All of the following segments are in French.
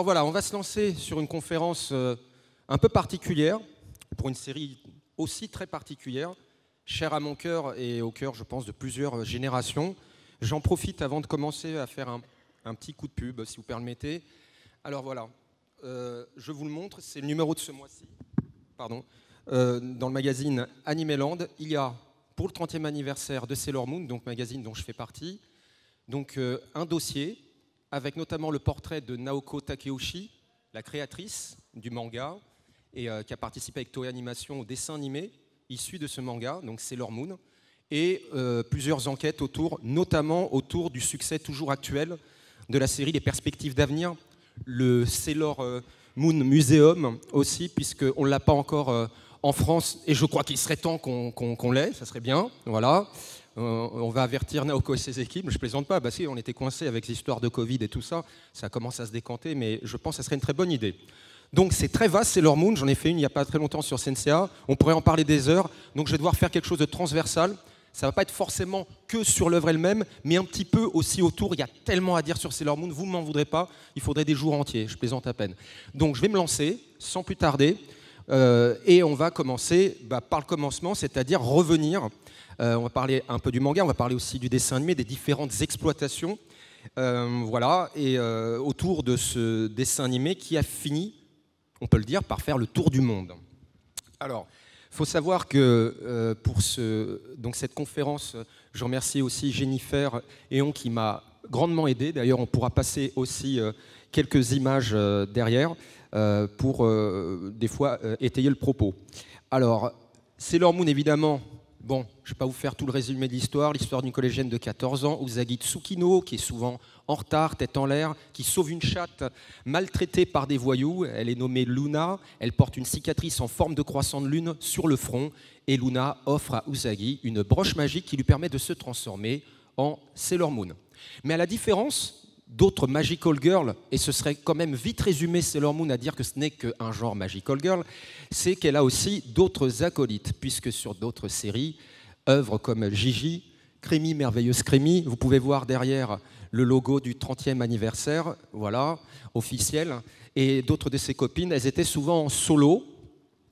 Alors voilà, on va se lancer sur une conférence un peu particulière, pour une série aussi très particulière, chère à mon cœur et au cœur, je pense, de plusieurs générations. J'en profite avant de commencer à faire un petit coup de pub, si vous permettez. Alors voilà, je vous le montre, c'est le numéro de ce mois-ci. Pardon. Dans le magazine Animeland, il y a, pour le 30e anniversaire de Sailor Moon, donc magazine dont je fais partie, donc un dossier avec notamment le portrait de Naoko Takeuchi, la créatrice du manga, et qui a participé avec Toei Animation au dessin animé issu de ce manga, donc Sailor Moon, et plusieurs enquêtes autour, notamment autour du succès toujours actuel de la série, des perspectives d'avenir, le Sailor Moon Museum aussi, puisqu'on ne l'a pas encore en France, et je crois qu'il serait temps qu'on l'ait, ça serait bien, voilà. On va avertir Naoko et ses équipes, je plaisante pas, si on était coincés avec les histoires de Covid et tout ça, ça commence à se décanter, mais je pense que ça serait une très bonne idée. Donc c'est très vaste, Sailor Moon, j'en ai fait une il n'y a pas très longtemps sur Senseiya, on pourrait en parler des heures, donc je vais devoir faire quelque chose de transversal. Ça ne va pas être forcément que sur l'œuvre elle-même, mais un petit peu aussi autour. Il y a tellement à dire sur Sailor Moon, vous ne m'en voudrez pas, il faudrait des jours entiers, je plaisante à peine. Donc je vais me lancer, sans plus tarder, et on va commencer par le commencement, c'est-à-dire revenir. On va parler un peu du manga, on va parler aussi du dessin animé, des différentes exploitations, voilà, et autour de ce dessin animé qui a fini, on peut le dire, par faire le tour du monde. Alors, il faut savoir que pour donc cette conférence, je remercie aussi Jennifer Eon qui m'a grandement aidé. D'ailleurs, on pourra passer aussi quelques images derrière pour des fois étayer le propos. Alors, Sailor Moon, évidemment, bon, je ne vais pas vous faire tout le résumé de l'histoire d'une collégienne de 14 ans, Usagi Tsukino, qui est souvent en retard, tête en l'air, qui sauve une chatte maltraitée par des voyous. Elle est nommée Luna, elle porte une cicatrice en forme de croissant de lune sur le front, et Luna offre à Usagi une broche magique qui lui permet de se transformer en Sailor Moon. Mais à la différence d'autres Magical Girl, et ce serait quand même vite résumé Sailor Moon à dire que ce n'est qu'un genre Magical Girl, c'est qu'elle a aussi d'autres acolytes, puisque sur d'autres séries, œuvres comme Gigi, Crémy, merveilleuse Crémy, vous pouvez voir derrière le logo du 30e anniversaire, voilà, officiel, et d'autres de ses copines, elles étaient souvent en solo,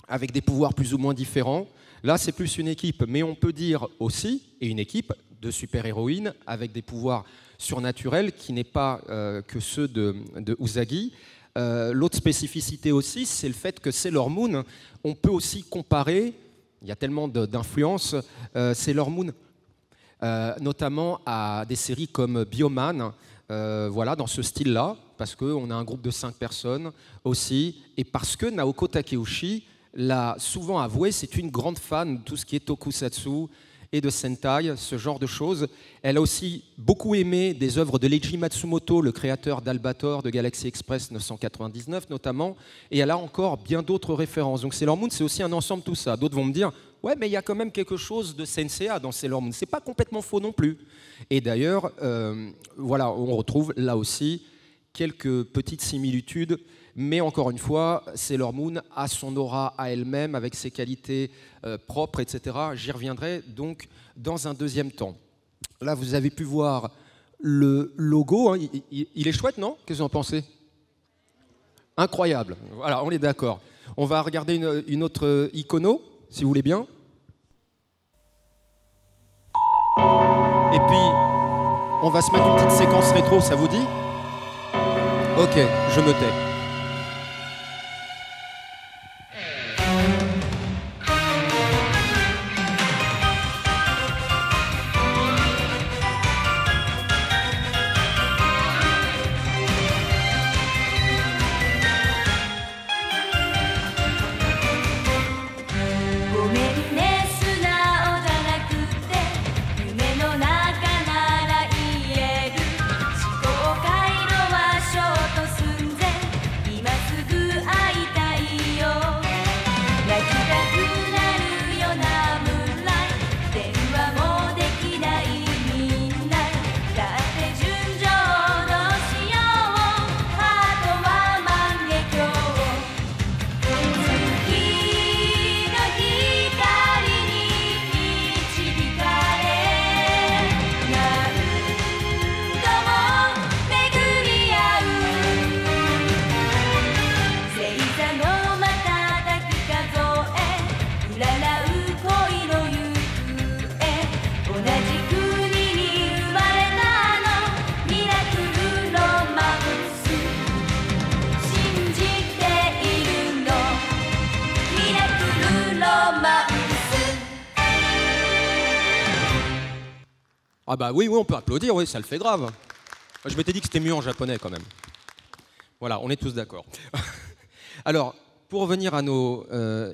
avec des pouvoirs plus ou moins différents. Là, c'est plus une équipe, mais on peut dire aussi, et une équipe de super-héroïnes avec des pouvoirs surnaturels qui n'est pas que ceux de Usagi. L'autre spécificité aussi, c'est le fait que Sailor Moon, on peut aussi comparer, il y a tellement d'influences, Sailor Moon, notamment à des séries comme Bioman, voilà, dans ce style-là, parce qu'on a un groupe de 5 personnes aussi, et parce que Naoko Takeuchi l'a souvent avoué, c'est une grande fan de tout ce qui est tokusatsu et de Sentai, ce genre de choses. Elle a aussi beaucoup aimé des œuvres de Leiji Matsumoto, le créateur d'Albator, de Galaxy Express 999 notamment, et elle a encore bien d'autres références. Donc Sailor Moon, c'est aussi un ensemble de tout ça. D'autres vont me dire, ouais, mais il y a quand même quelque chose de Senseiya dans Sailor Moon. C'est pas complètement faux non plus. Et d'ailleurs, voilà, on retrouve là aussi quelques petites similitudes. Mais encore une fois, Sailor Moon a son aura à elle-même, avec ses qualités propres, etc. J'y reviendrai donc dans un deuxième temps. Là, vous avez pu voir le logo. Hein. Il est chouette, non? Qu'est-ce que vous en pensez? Incroyable. Voilà, on est d'accord. On va regarder une autre icono, si vous voulez bien. Et puis, on va se mettre une petite séquence rétro, ça vous dit? Ok, je me tais. Ah bah oui, on peut applaudir, oui, ça le fait grave. Je m'étais dit que c'était mieux en japonais quand même. Voilà, on est tous d'accord. Alors, pour revenir à nos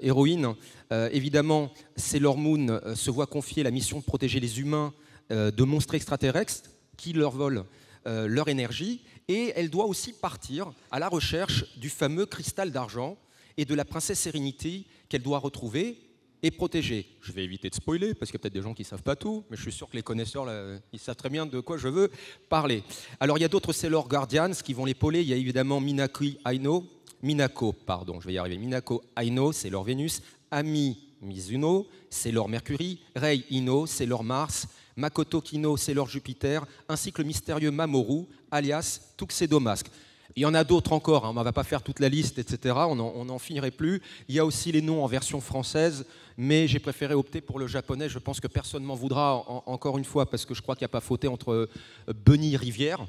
héroïnes, évidemment, Sailor Moon se voit confier la mission de protéger les humains de monstres extraterrestres qui leur volent leur énergie, et elle doit aussi partir à la recherche du fameux cristal d'argent et de la princesse Sérénité qu'elle doit retrouver et protéger. Je vais éviter de spoiler, parce qu'il y a peut-être des gens qui ne savent pas tout, mais je suis sûr que les connaisseurs, là, ils savent très bien de quoi je veux parler. Alors, il y a d'autres Sailor Guardians qui vont l'épauler. Il y a évidemment Minako, pardon, je vais y arriver. Minako Aino, c'est leur Vénus. Ami Mizuno, c'est leur Mercury. Rei Ino, c'est leur Mars. Makoto Kino, c'est leur Jupiter. Ainsi que le mystérieux Mamoru, alias Tuxedo Mask. Il y en a d'autres encore, hein, on ne va pas faire toute la liste, etc. On n'en finirait plus. Il y a aussi les noms en version française, mais j'ai préféré opter pour le japonais. Je pense que personne ne m'en voudra, encore une fois, parce que je crois qu'il n'y a pas fauté entre Bunny et Rivière.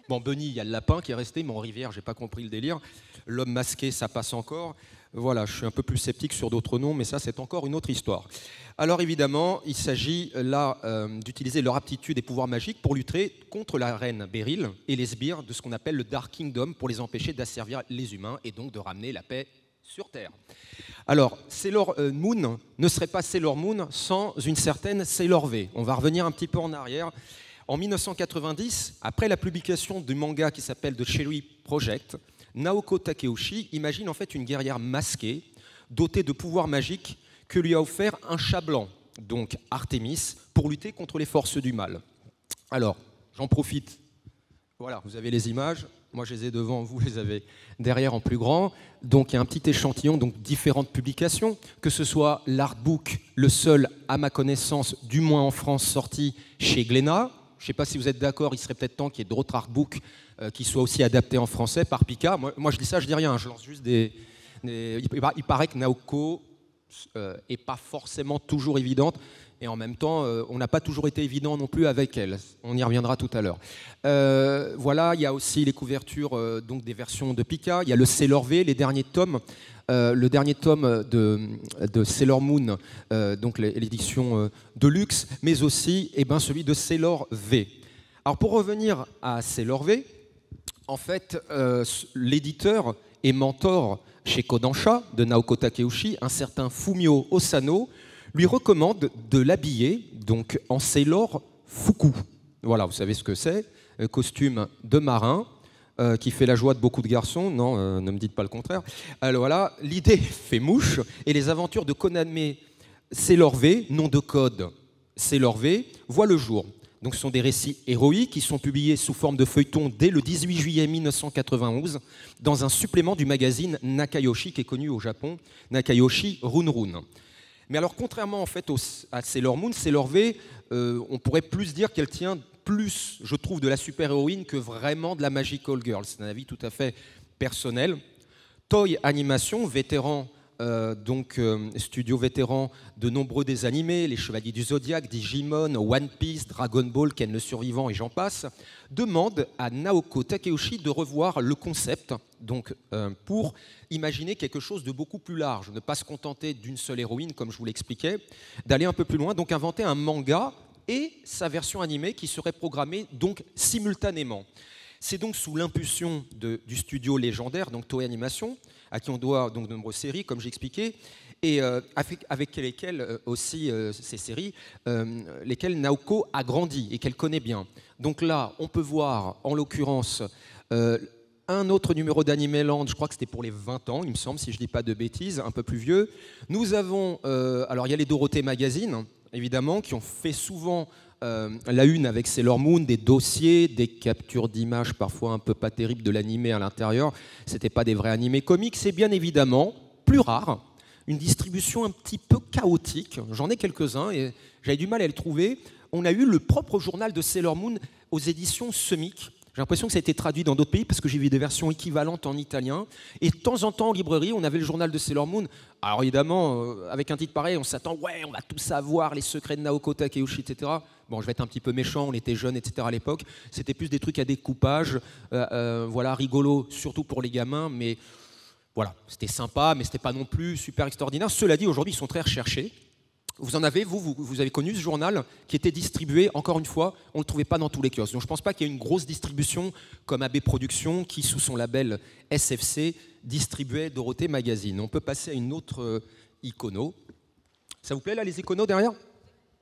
Bon, Bunny, il y a le lapin qui est resté, mais en Rivière, je n'ai pas compris le délire. L'homme masqué, ça passe encore. Voilà, je suis un peu plus sceptique sur d'autres noms, mais ça, c'est encore une autre histoire. Alors évidemment, il s'agit là d'utiliser leur aptitude et pouvoirs magiques pour lutter contre la reine Beryl et les sbires de ce qu'on appelle le Dark Kingdom, pour les empêcher d'asservir les humains et donc de ramener la paix sur Terre. Alors, Sailor Moon ne serait pas Sailor Moon sans une certaine Sailor V. On va revenir un petit peu en arrière. En 1990, après la publication du manga qui s'appelle The Cherry Project, Naoko Takeuchi imagine en fait une guerrière masquée, dotée de pouvoirs magiques, que lui a offert un chat blanc, donc Artemis, pour lutter contre les forces du mal. Alors, j'en profite. Voilà, vous avez les images. Moi, je les ai devant, vous les avez derrière en plus grand. Donc, il y a un petit échantillon, donc différentes publications, que ce soit l'artbook, le seul, à ma connaissance, du moins en France, sorti chez Glénat. Je ne sais pas si vous êtes d'accord, il serait peut-être temps qu'il y ait d'autres artbooks qui soient aussi adaptés en français par Pika. Moi, je dis ça, je dis rien, je lance juste des... Il paraît que Naoko n'est pas forcément toujours évidente, et en même temps, on n'a pas toujours été évident non plus avec elle. On y reviendra tout à l'heure. Voilà, il y a aussi les couvertures donc des versions de Pika. Il y a le Sailor V, les derniers tomes. Le dernier tome de Sailor Moon, donc l'édition de luxe, mais aussi celui de Sailor V. Alors pour revenir à Sailor V, en fait, l'éditeur et mentor chez Kodansha de Naoko Takeuchi, un certain Fumio Osano, lui recommande de l'habiller donc en Sailor Fuku. Voilà, vous savez ce que c'est, costume de marin, qui fait la joie de beaucoup de garçons. Non, ne me dites pas le contraire. Alors voilà, l'idée fait mouche, et les aventures de Koname Sailor V, nom de code Sailor V, voient le jour. Donc ce sont des récits héroïques qui sont publiés sous forme de feuilleton dès le 18 juillet 1991 dans un supplément du magazine Nakayoshi, qui est connu au Japon, Nakayoshi Run Run. Mais alors, contrairement en fait à Sailor Moon, Sailor V, on pourrait plus dire qu'elle tient plus, je trouve, de la super-héroïne que vraiment de la Magical Girl. C'est un avis tout à fait personnel. Toei Animation, vétéran, studio vétéran de nombreux des animés, les Chevaliers du Zodiaque, Digimon, One Piece, Dragon Ball, Ken le Survivant et j'en passe, demande à Naoko Takeuchi de revoir le concept pour imaginer quelque chose de beaucoup plus large, ne pas se contenter d'une seule héroïne, comme je vous l'expliquais, d'aller un peu plus loin, donc inventer un manga et sa version animée qui serait programmée donc simultanément. C'est donc sous l'impulsion du studio légendaire, donc Toei Animation, à qui on doit donc de nombreuses séries, comme j'expliquais, et avec lesquelles aussi ces séries, lesquelles Naoko a grandi et qu'elle connaît bien. Donc là, on peut voir, en l'occurrence, un autre numéro d'Anime Land, je crois que c'était pour les 20 ans, il me semble, si je ne dis pas de bêtises, un peu plus vieux. Nous avons, alors il y a les Dorothée Magazine, évidemment, qui ont fait souvent la une avec Sailor Moon, des dossiers, des captures d'images parfois un peu pas terribles de l'animé à l'intérieur. Ce n'était pas des vrais animés comiques, c'est bien évidemment plus rare, une distribution un petit peu chaotique. J'en ai quelques-uns et j'avais du mal à les trouver. On a eu le propre journal de Sailor Moon aux éditions Semic. J'ai l'impression que ça a été traduit dans d'autres pays parce que j'ai vu des versions équivalentes en italien. Et de temps en temps, en librairie, on avait le journal de Sailor Moon. Alors évidemment, avec un titre pareil, on s'attend, ouais, on va tout savoir, les secrets de Naoko Takeuchi, etc. Bon, je vais être un petit peu méchant, on était jeunes, etc. à l'époque. C'était plus des trucs à découpage, voilà, rigolo, surtout pour les gamins, mais voilà, c'était sympa, mais c'était pas non plus super extraordinaire. Cela dit, aujourd'hui, ils sont très recherchés. Vous en avez, vous avez connu ce journal qui était distribué, encore une fois, on ne le trouvait pas dans tous les kiosques. Donc je ne pense pas qu'il y ait une grosse distribution comme AB Productions qui, sous son label SFC, distribuait Dorothée Magazine. On peut passer à une autre icono. Ça vous plaît là, les iconos derrière ?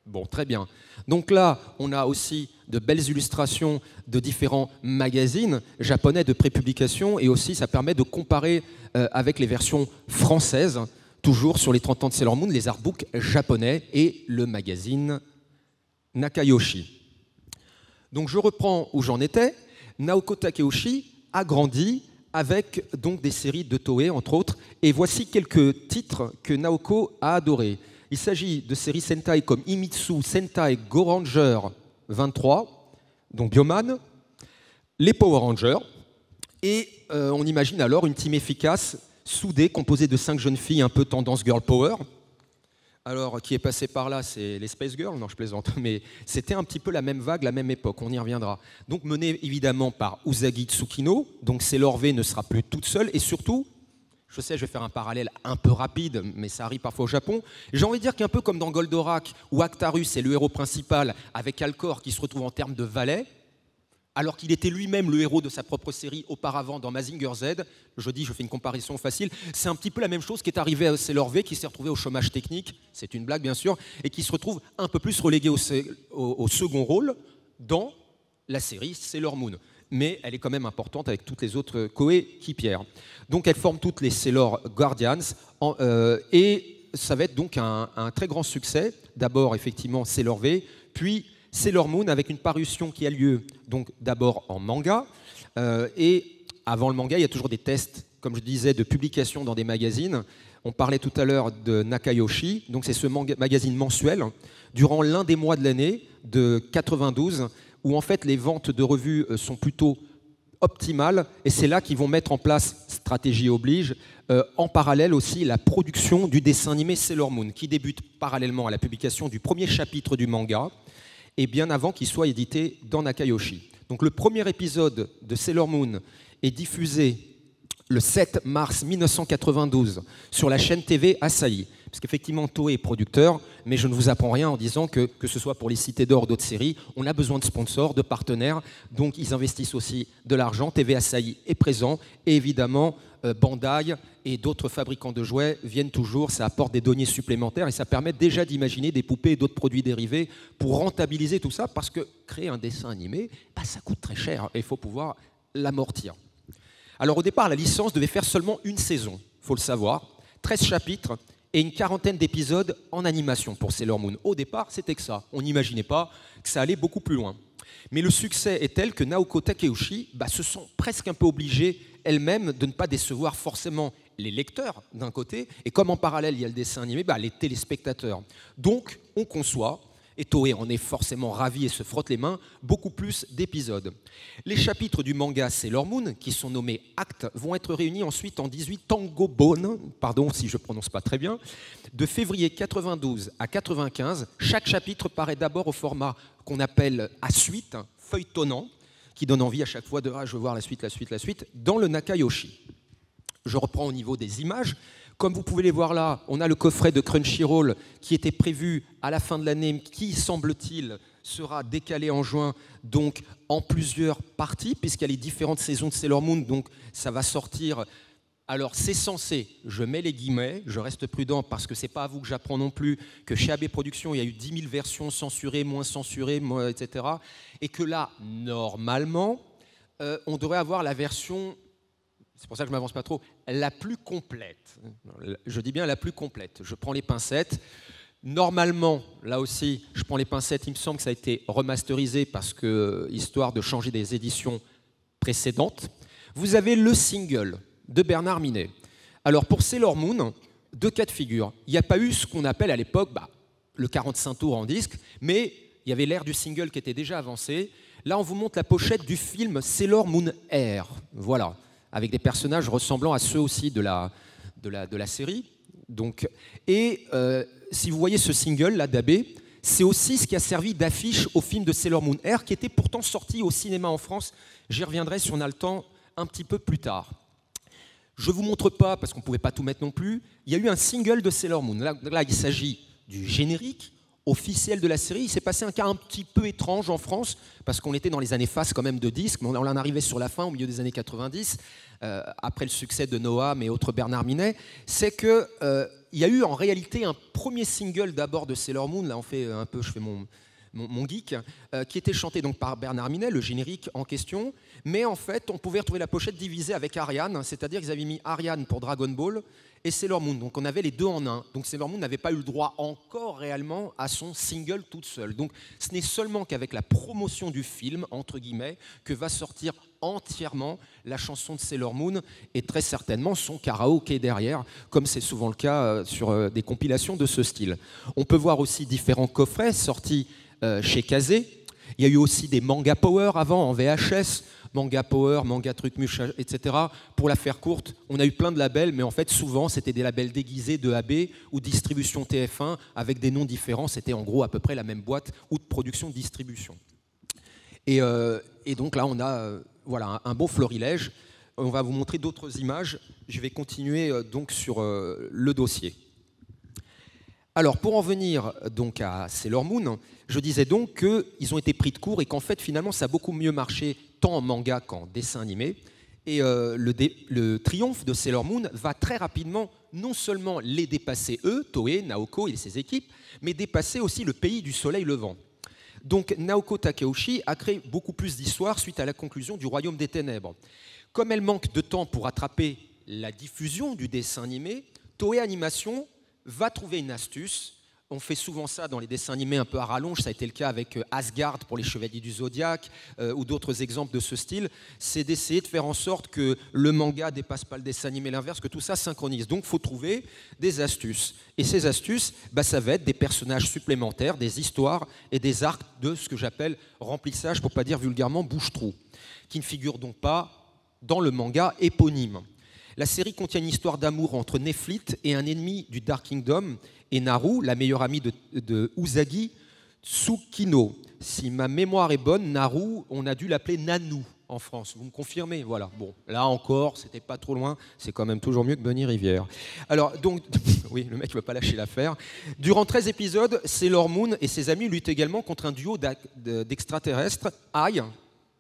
Bon, très bien. Donc là, on a aussi de belles illustrations de différents magazines japonais de prépublication et aussi ça permet de comparer avec les versions françaises, toujours sur les 30 ans de Sailor Moon, les artbooks japonais et le magazine Nakayoshi. Donc je reprends où j'en étais. Naoko Takeuchi a grandi avec donc des séries de Toei, entre autres, et voici quelques titres que Naoko a adorés. Il s'agit de séries Sentai comme Imitsu Sentai Go Ranger 23, donc Bioman, les Power Rangers, et on imagine alors une team efficace, soudée, composée de 5 jeunes filles un peu tendance girl power. Alors, qui est passé par là, c'est les Space Girls, non je plaisante, mais c'était un petit peu la même vague, la même époque, on y reviendra. Donc menée évidemment par Usagi Tsukino, donc Sailor V ne sera plus toute seule, et surtout, je sais, je vais faire un parallèle un peu rapide, mais ça arrive parfois au Japon. J'ai envie de dire qu'un peu comme dans Goldorak, où Actarus est le héros principal, avec Alcor qui se retrouve en termes de valet, alors qu'il était lui-même le héros de sa propre série auparavant dans Mazinger Z, je fais une comparaison facile, c'est un petit peu la même chose qui est arrivé à Sailor V, qui s'est retrouvé au chômage technique, c'est une blague bien sûr, et qui se retrouve un peu plus relégué au second rôle dans la série Sailor Moon. Mais elle est quand même importante avec toutes les autres coéquipières. Donc elles forment toutes les Sailor Guardians et ça va être donc un très grand succès. D'abord effectivement Sailor V, puis Sailor Moon avec une parution qui a lieu donc d'abord en manga et avant le manga il y a toujours des tests, comme je disais, de publication dans des magazines. On parlait tout à l'heure de Nakayoshi, donc c'est ce magazine mensuel durant l'un des mois de l'année de 92 où en fait les ventes de revues sont plutôt optimales et c'est là qu'ils vont mettre en place, stratégie oblige, en parallèle aussi la production du dessin animé Sailor Moon qui débute parallèlement à la publication du premier chapitre du manga et bien avant qu'il soit édité dans Nakayoshi. Donc le premier épisode de Sailor Moon est diffusé le 7 mars 1992 sur la chaîne TV Asahi. Parce qu'effectivement, Toei est producteur, mais je ne vous apprends rien en disant que ce soit pour les Cités d'Or ou d'autres séries, on a besoin de sponsors, de partenaires, donc ils investissent aussi de l'argent. TV Asahi est présent, et évidemment, Bandai et d'autres fabricants de jouets viennent toujours, ça apporte des données supplémentaires et ça permet déjà d'imaginer des poupées et d'autres produits dérivés pour rentabiliser tout ça, parce que créer un dessin animé, ça coûte très cher et il faut pouvoir l'amortir. Alors au départ, la licence devait faire seulement une saison, il faut le savoir, 13 chapitres et une quarantaine d'épisodes en animation pour Sailor Moon. Au départ, c'était que ça. On n'imaginait pas que ça allait beaucoup plus loin. Mais le succès est tel que Naoko Takeuchi se sent presque un peu obligée elle-même de ne pas décevoir forcément les lecteurs d'un côté, et comme en parallèle il y a le dessin animé, les téléspectateurs. Donc on conçoit, et Toei en est forcément ravi et se frotte les mains, beaucoup plus d'épisodes. Les chapitres du manga Sailor Moon, qui sont nommés actes, vont être réunis ensuite en 18 Tangobon, pardon si je ne prononce pas très bien, de février 92 à 95. Chaque chapitre paraît d'abord au format qu'on appelle à suite, feuilletonnant, qui donne envie à chaque fois de « je veux voir la suite, dans le Nakayoshi. Je reprends au niveau des images. Comme vous pouvez les voir là, on a le coffret de Crunchyroll qui était prévu à la fin de l'année, qui, semble-t-il, sera décalé en juin, donc en plusieurs parties, puisqu'il y a les différentes saisons de Sailor Moon, donc ça va sortir. Alors c'est censé, je mets les guillemets, je reste prudent parce que c'est pas à vous que j'apprends non plus que chez AB Productions, il y a eu 10 000 versions censurées, moins censurées, etc. Et que là, normalement, on devrait avoir la version... C'est pour ça que je ne m'avance pas trop, la plus complète. Je dis bien la plus complète. Je prends les pincettes. Normalement, là aussi, je prends les pincettes. Il me semble que ça a été remasterisé parce que, histoire de changer des éditions précédentes. Vous avez le single de Bernard Minet. Alors, pour Sailor Moon, 2 cas de figure. Il n'y a pas eu ce qu'on appelle à l'époque le 45 tours en disque, mais il y avait l'ère du single qui était déjà avancé. Là, on vous montre la pochette du film Sailor Moon Air. Voilà. Avec des personnages ressemblant à ceux aussi de la série. Donc, si vous voyez ce single là d'AB, c'est aussi ce qui a servi d'affiche au film de Sailor Moon Air, qui était pourtant sorti au cinéma en France. J'y reviendrai si on a le temps un petit peu plus tard. Je ne vous montre pas, parce qu'on ne pouvait pas tout mettre non plus, il y a eu un single de Sailor Moon. Là il s'agit du générique officiel de la série. Il s'est passé un cas un petit peu étrange en France, parce qu'on était dans les années phases quand même de disques, mais on en arrivait sur la fin, au milieu des années 90, après le succès de Noam et autres Bernard Minet, c'est qu'il y a eu en réalité un premier single d'abord de Sailor Moon, là on fait un peu, je fais mon geek, qui était chanté donc par Bernard Minet, le générique en question, mais en fait on pouvait retrouver la pochette divisée avec Ariane, c'est-à-dire qu'ils avaient mis Ariane pour Dragon Ball et Sailor Moon, donc on avait les deux en un. Donc Sailor Moon n'avait pas eu le droit encore réellement à son single toute seule. Donc ce n'est seulement qu'avec la promotion du film, entre guillemets, que va sortir entièrement la chanson de Sailor Moon et très certainement son karaoké derrière, comme c'est souvent le cas sur des compilations de ce style. On peut voir aussi différents coffrets sortis chez Kazé. Il y a eu aussi des manga power avant en VHS, manga power, manga truc muche, etc. Pour la faire courte, on a eu plein de labels, mais en fait souvent c'était des labels déguisés de AB ou distribution TF1 avec des noms différents. C'était en gros à peu près la même boîte ou de production-distribution. Et donc là on a voilà, un beau florilège. On va vous montrer d'autres images. Je vais continuer donc sur le dossier. Alors, pour en venir donc à Sailor Moon, je disais donc qu'ils ont été pris de court et qu'en fait, finalement, ça a beaucoup mieux marché tant en manga qu'en dessin animé. Et le triomphe de Sailor Moon va très rapidement non seulement les dépasser eux, Toei, Naoko et ses équipes, mais dépasser aussi le pays du soleil levant. Donc Naoko Takeuchi a créé beaucoup plus d'histoires suite à la conclusion du Royaume des Ténèbres. Comme elle manque de temps pour attraper la diffusion du dessin animé, Toei Animation va trouver une astuce. On fait souvent ça dans les dessins animés un peu à rallonge, ça a été le cas avec Asgard pour les Chevaliers du Zodiaque ou d'autres exemples de ce style, c'est d'essayer de faire en sorte que le manga ne dépasse pas le dessin animé, l'inverse, que tout ça synchronise. Donc il faut trouver des astuces. Et ces astuces, ça va être des personnages supplémentaires, des histoires et des arcs de ce que j'appelle remplissage, pour ne pas dire vulgairement bouche-trou, qui ne figurent donc pas dans le manga éponyme. La série contient une histoire d'amour entre Neflit et un ennemi du Dark Kingdom, et Naru, la meilleure amie de Usagi, Tsukino. Si ma mémoire est bonne, Naru, on a dû l'appeler Nanou en France. Vous me confirmez? Voilà. Bon, là encore, c'était pas trop loin. C'est quand même toujours mieux que Bonnie Rivière. Alors, donc, oui, le mec ne veut pas lâcher l'affaire. Durant 13 épisodes, Sailor Moon et ses amis luttent également contre un duo d'extraterrestres, Ai.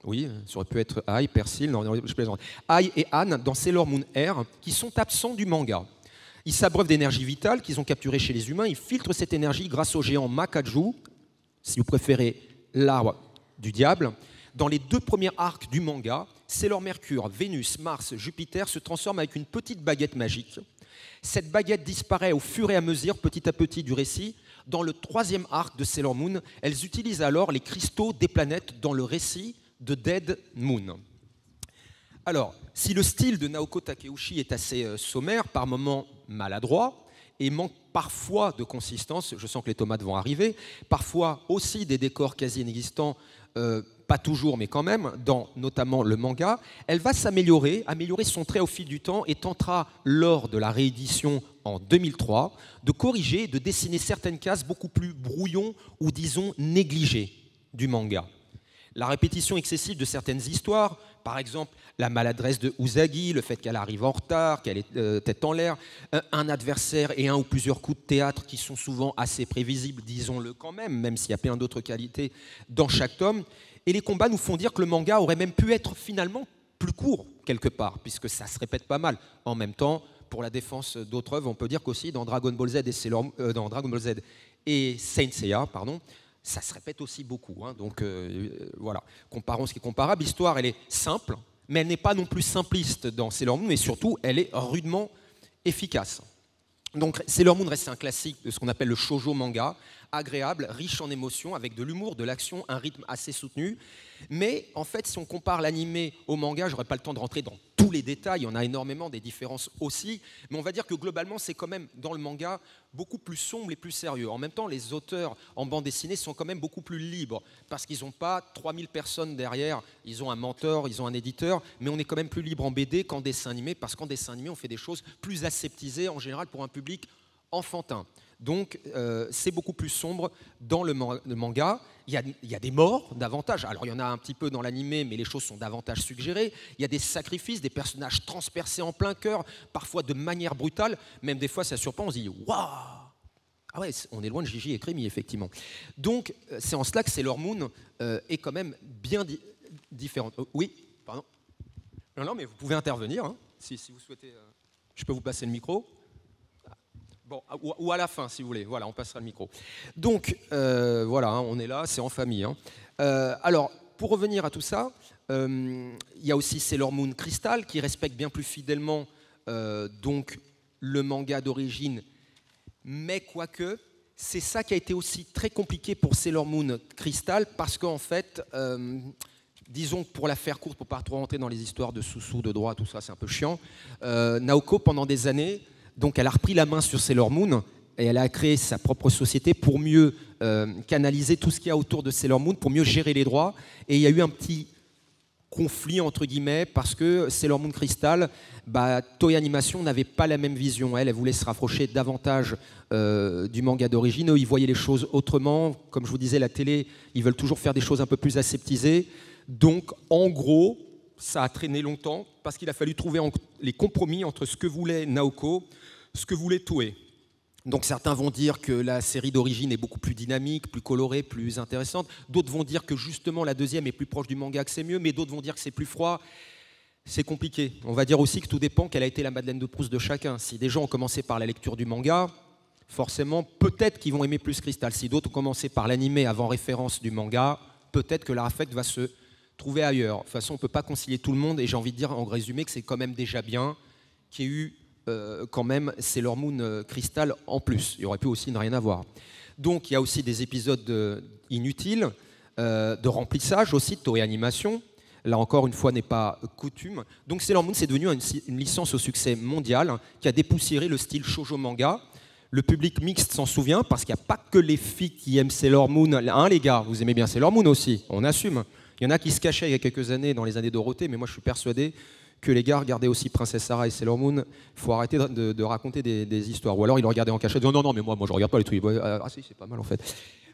Oui, ça aurait pu être Ai, Persil, non, je plaisante. Ai et Anne dans Sailor Moon Air, qui sont absents du manga. Ils s'abreuvent d'énergie vitale qu'ils ont capturée chez les humains. Ils filtrent cette énergie grâce au géant Makaju, si vous préférez l'arbre du diable. Dans les 2 premiers arcs du manga, Sailor Mercure, Vénus, Mars, Jupiter se transforment avec une petite baguette magique. Cette baguette disparaît au fur et à mesure, petit à petit, du récit. Dans le 3e arc de Sailor Moon, elles utilisent alors les cristaux des planètes dans le récit de Dead Moon. Alors, si le style de Naoko Takeuchi est assez sommaire, par moments maladroit, et manque parfois de consistance, je sens que les tomates vont arriver, parfois aussi des décors quasi inexistants, pas toujours mais quand même, dans notamment le manga, elle va améliorer son trait au fil du temps et tentera, lors de la réédition en 2003, de corriger et de dessiner certaines cases beaucoup plus brouillons ou disons négligées du manga. La répétition excessive de certaines histoires, par exemple la maladresse de Usagi, le fait qu'elle arrive en retard, qu'elle est tête en l'air, un adversaire et un ou plusieurs coups de théâtre qui sont souvent assez prévisibles, disons-le quand même s'il y a plein d'autres qualités dans chaque tome. Et les combats nous font dire que le manga aurait même pu être finalement plus court, quelque part, puisque ça se répète pas mal. En même temps, pour la défense d'autres œuvres, on peut dire qu'aussi dans Dragon Ball Z et Saint Seiya, ça se répète aussi beaucoup. Donc voilà, comparons ce qui est comparable. L'histoire, elle est simple, mais elle n'est pas non plus simpliste dans Sailor Moon, mais surtout, elle est rudement efficace. Donc Sailor Moon reste un classique de ce qu'on appelle le shoujo manga, agréable, riche en émotions, avec de l'humour, de l'action, un rythme assez soutenu. Mais en fait, si on compare l'animé au manga, je n'aurai pas le temps de rentrer dans tous les détails, il y en a énormément, des différences aussi, mais on va dire que globalement, c'est quand même, dans le manga, beaucoup plus sombre et plus sérieux. En même temps, les auteurs en bande dessinée sont quand même beaucoup plus libres, parce qu'ils n'ont pas 3000 personnes derrière, ils ont un mentor, ils ont un éditeur, mais on est quand même plus libre en BD qu'en dessin animé, parce qu'en dessin animé, on fait des choses plus aseptisées, en général, pour un public enfantin. Donc, c'est beaucoup plus sombre dans le manga. Il y a des morts davantage. Alors, il y en a un petit peu dans l'animé, mais les choses sont davantage suggérées. Il y a des sacrifices, des personnages transpercés en plein cœur, parfois de manière brutale. Même des fois, ça surprend, on se dit « Waouh ! Ah ouais, on est loin de Gigi et Crémy, effectivement. Donc, c'est en cela que Sailor Moon est quand même bien différente. Oui, pardon. Non, mais vous pouvez intervenir, hein, si vous souhaitez. Je peux vous passer le micro. Bon, ou à la fin, si vous voulez. Voilà, on passera le micro. Donc, voilà, hein, on est là, c'est en famille. Hein. Alors, pour revenir à tout ça, il y a aussi Sailor Moon Crystal, qui respecte bien plus fidèlement donc, le manga d'origine. Mais quoique, c'est ça qui a été aussi très compliqué pour Sailor Moon Crystal, parce qu'en fait, disons que pour la faire courte, pour ne pas trop rentrer dans les histoires de sous-sous, de droit, tout ça, c'est un peu chiant, Naoko, pendant des années, donc elle a repris la main sur Sailor Moon, et elle a créé sa propre société pour mieux canaliser tout ce qu'il y a autour de Sailor Moon, pour mieux gérer les droits, et il y a eu un petit conflit entre guillemets parce que Sailor Moon Crystal, Toei Animation n'avait pas la même vision. Elle voulait se rapprocher davantage du manga d'origine. Eux, ils voyaient les choses autrement. Comme je vous disais, la télé, ils veulent toujours faire des choses un peu plus aseptisées. Donc, en gros, ça a traîné longtemps parce qu'il a fallu trouver les compromis entre ce que voulait Naoko, ce que voulait Toei. Donc certains vont dire que la série d'origine est beaucoup plus dynamique, plus colorée, plus intéressante. D'autres vont dire que justement la deuxième est plus proche du manga, que c'est mieux, mais d'autres vont dire que c'est plus froid. C'est compliqué. On va dire aussi que tout dépend quelle a été la Madeleine de Proust de chacun. Si des gens ont commencé par la lecture du manga, forcément, peut-être qu'ils vont aimer plus Crystal. Si d'autres ont commencé par l'animé avant référence du manga, peut-être que leur affect va se trouver ailleurs. De toute façon, on ne peut pas concilier tout le monde, et j'ai envie de dire en résumé que c'est quand même déjà bien qu'il y ait eu quand même Sailor Moon Crystal en plus. Il aurait pu aussi ne rien avoir. Donc il y a aussi des épisodes inutiles, de remplissage aussi, de Toei Animation. Là encore, une fois, n'est pas coutume. Donc Sailor Moon, c'est devenu une licence au succès mondial qui a dépoussiéré le style shoujo manga. Le public mixte s'en souvient parce qu'il n'y a pas que les filles qui aiment Sailor Moon. Hein, les gars, vous aimez bien Sailor Moon aussi, on assume. Il y en a qui se cachaient il y a quelques années, dans les années Dorothée, mais moi je suis persuadé que les gars regardaient aussi Princesse Sarah et Sailor Moon. Il faut arrêter de raconter des histoires. Ou alors ils le regardaient en cachette, disant non, mais moi je regarde pas les trucs. Ah si, c'est pas mal en fait.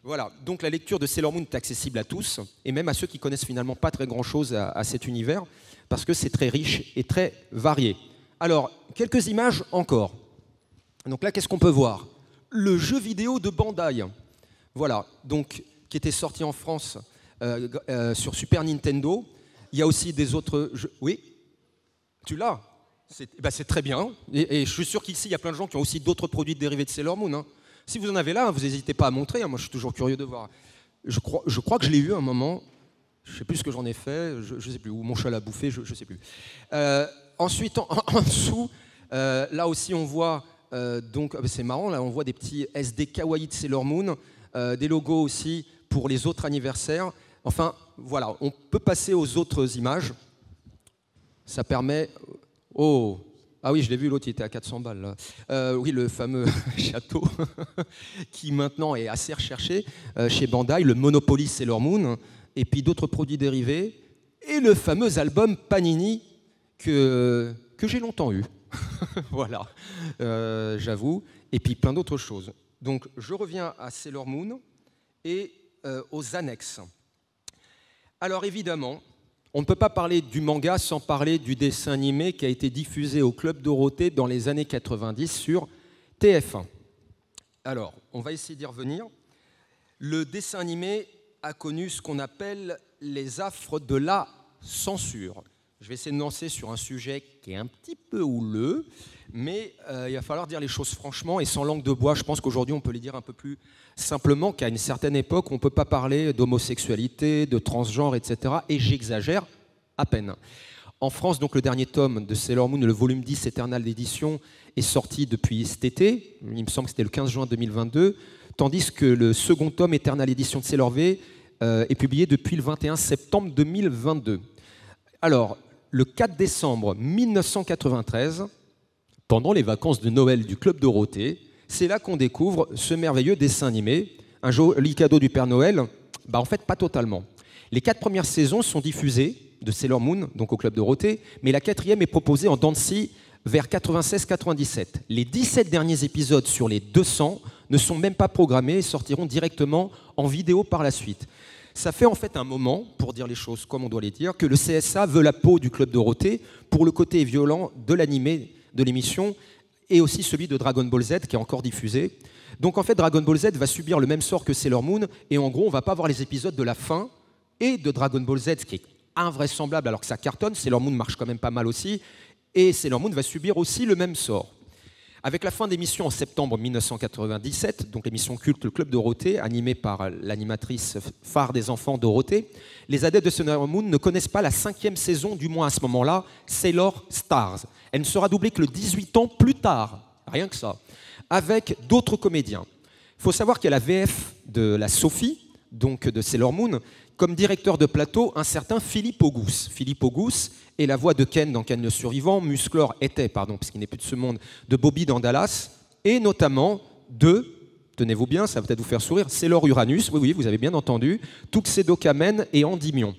Voilà, donc la lecture de Sailor Moon est accessible à tous, et même à ceux qui connaissent finalement pas très grand-chose à cet univers, parce que c'est très riche et très varié. Alors, quelques images encore. Donc là, qu'est-ce qu'on peut voir? Le jeu vidéo de Bandai, voilà, donc, qui était sorti en France sur Super Nintendo. Il y a aussi des autres jeux. Oui? Tu l'as? C'est très bien. Et je suis sûr qu'ici, il y a plein de gens qui ont aussi d'autres produits dérivés de Sailor Moon. Hein. Si vous en avez là, vous n'hésitez pas à montrer. Hein. Moi, je suis toujours curieux de voir. Je crois que je l'ai eu à un moment. Je ne sais plus ce que j'en ai fait. Je ne sais plus. Ou mon chat l'a bouffé, je ne sais plus. Ensuite, en dessous, là aussi, on voit... donc, c'est marrant, là, on voit des petits SD kawaii de Sailor Moon. Des logos aussi pour les autres anniversaires. Enfin, voilà. On peut passer aux autres images. Ça permet... Oh, ah oui, je l'ai vu, l'autre il était à 400 balles. Là. Oui, le fameux château qui maintenant est assez recherché chez Bandai, le Monopoly Sailor Moon, et puis d'autres produits dérivés, et le fameux album Panini que j'ai longtemps eu. Voilà, j'avoue, et puis plein d'autres choses. Donc je reviens à Sailor Moon et aux annexes. Alors évidemment, on ne peut pas parler du manga sans parler du dessin animé qui a été diffusé au Club Dorothée dans les années 90 sur TF1. Alors, on va essayer d'y revenir. Le dessin animé a connu ce qu'on appelle les affres de la censure. Je vais essayer de lancer sur un sujet qui est un petit peu houleux, mais il va falloir dire les choses franchement et sans langue de bois. Je pense qu'aujourd'hui, on peut les dire un peu plus simplement qu'à une certaine époque, on ne peut pas parler d'homosexualité, de transgenre, etc. Et j'exagère à peine. En France, donc, le dernier tome de Sailor Moon, le volume 10 Eternal d'édition, est sorti depuis cet été. Il me semble que c'était le 15 juin 2022. Tandis que le second tome, Eternal édition de Sailor V, est publié depuis le 21 septembre 2022. Alors, le 4 décembre 1993, pendant les vacances de Noël du Club Dorothée, c'est là qu'on découvre ce merveilleux dessin animé, un joli cadeau du Père Noël. En fait, pas totalement. Les 4 premières saisons sont diffusées de Sailor Moon, donc au Club Dorothée, mais la 4e est proposée en dents de scie vers 96-97. Les 17 derniers épisodes sur les 200 ne sont même pas programmés et sortiront directement en vidéo par la suite. Ça fait en fait un moment, pour dire les choses comme on doit les dire, que le CSA veut la peau du Club Dorothée pour le côté violent de l'animé de l'émission et aussi celui de Dragon Ball Z qui est encore diffusé. Donc en fait, Dragon Ball Z va subir le même sort que Sailor Moon, et en gros, on ne va pas voir les épisodes de la fin et de Dragon Ball Z, ce qui est invraisemblable alors que ça cartonne. Sailor Moon marche quand même pas mal aussi, et Sailor Moon va subir aussi le même sort. Avec la fin d'émission en septembre 1997, donc l'émission culte Le Club Dorothée, animée par l'animatrice phare des enfants Dorothée, les adeptes de Sailor Moon ne connaissent pas la 5e saison, du moins à ce moment-là, Sailor Stars. Elle ne sera doublée que le 18 ans plus tard, rien que ça, avec d'autres comédiens. Il faut savoir qu'il y a la VF de la Sophie, donc de Sailor Moon, comme directeur de plateau, un certain Philippe Auguste. Philippe Auguste est la voix de Ken dans Ken le Survivant, Musclor était, puisqu'il n'est plus de ce monde, de Bobby dans Dallas, et notamment de, tenez-vous bien, ça va peut-être vous faire sourire, Sailor Uranus, oui, vous avez bien entendu, Tuxedo Kamen et Endymion.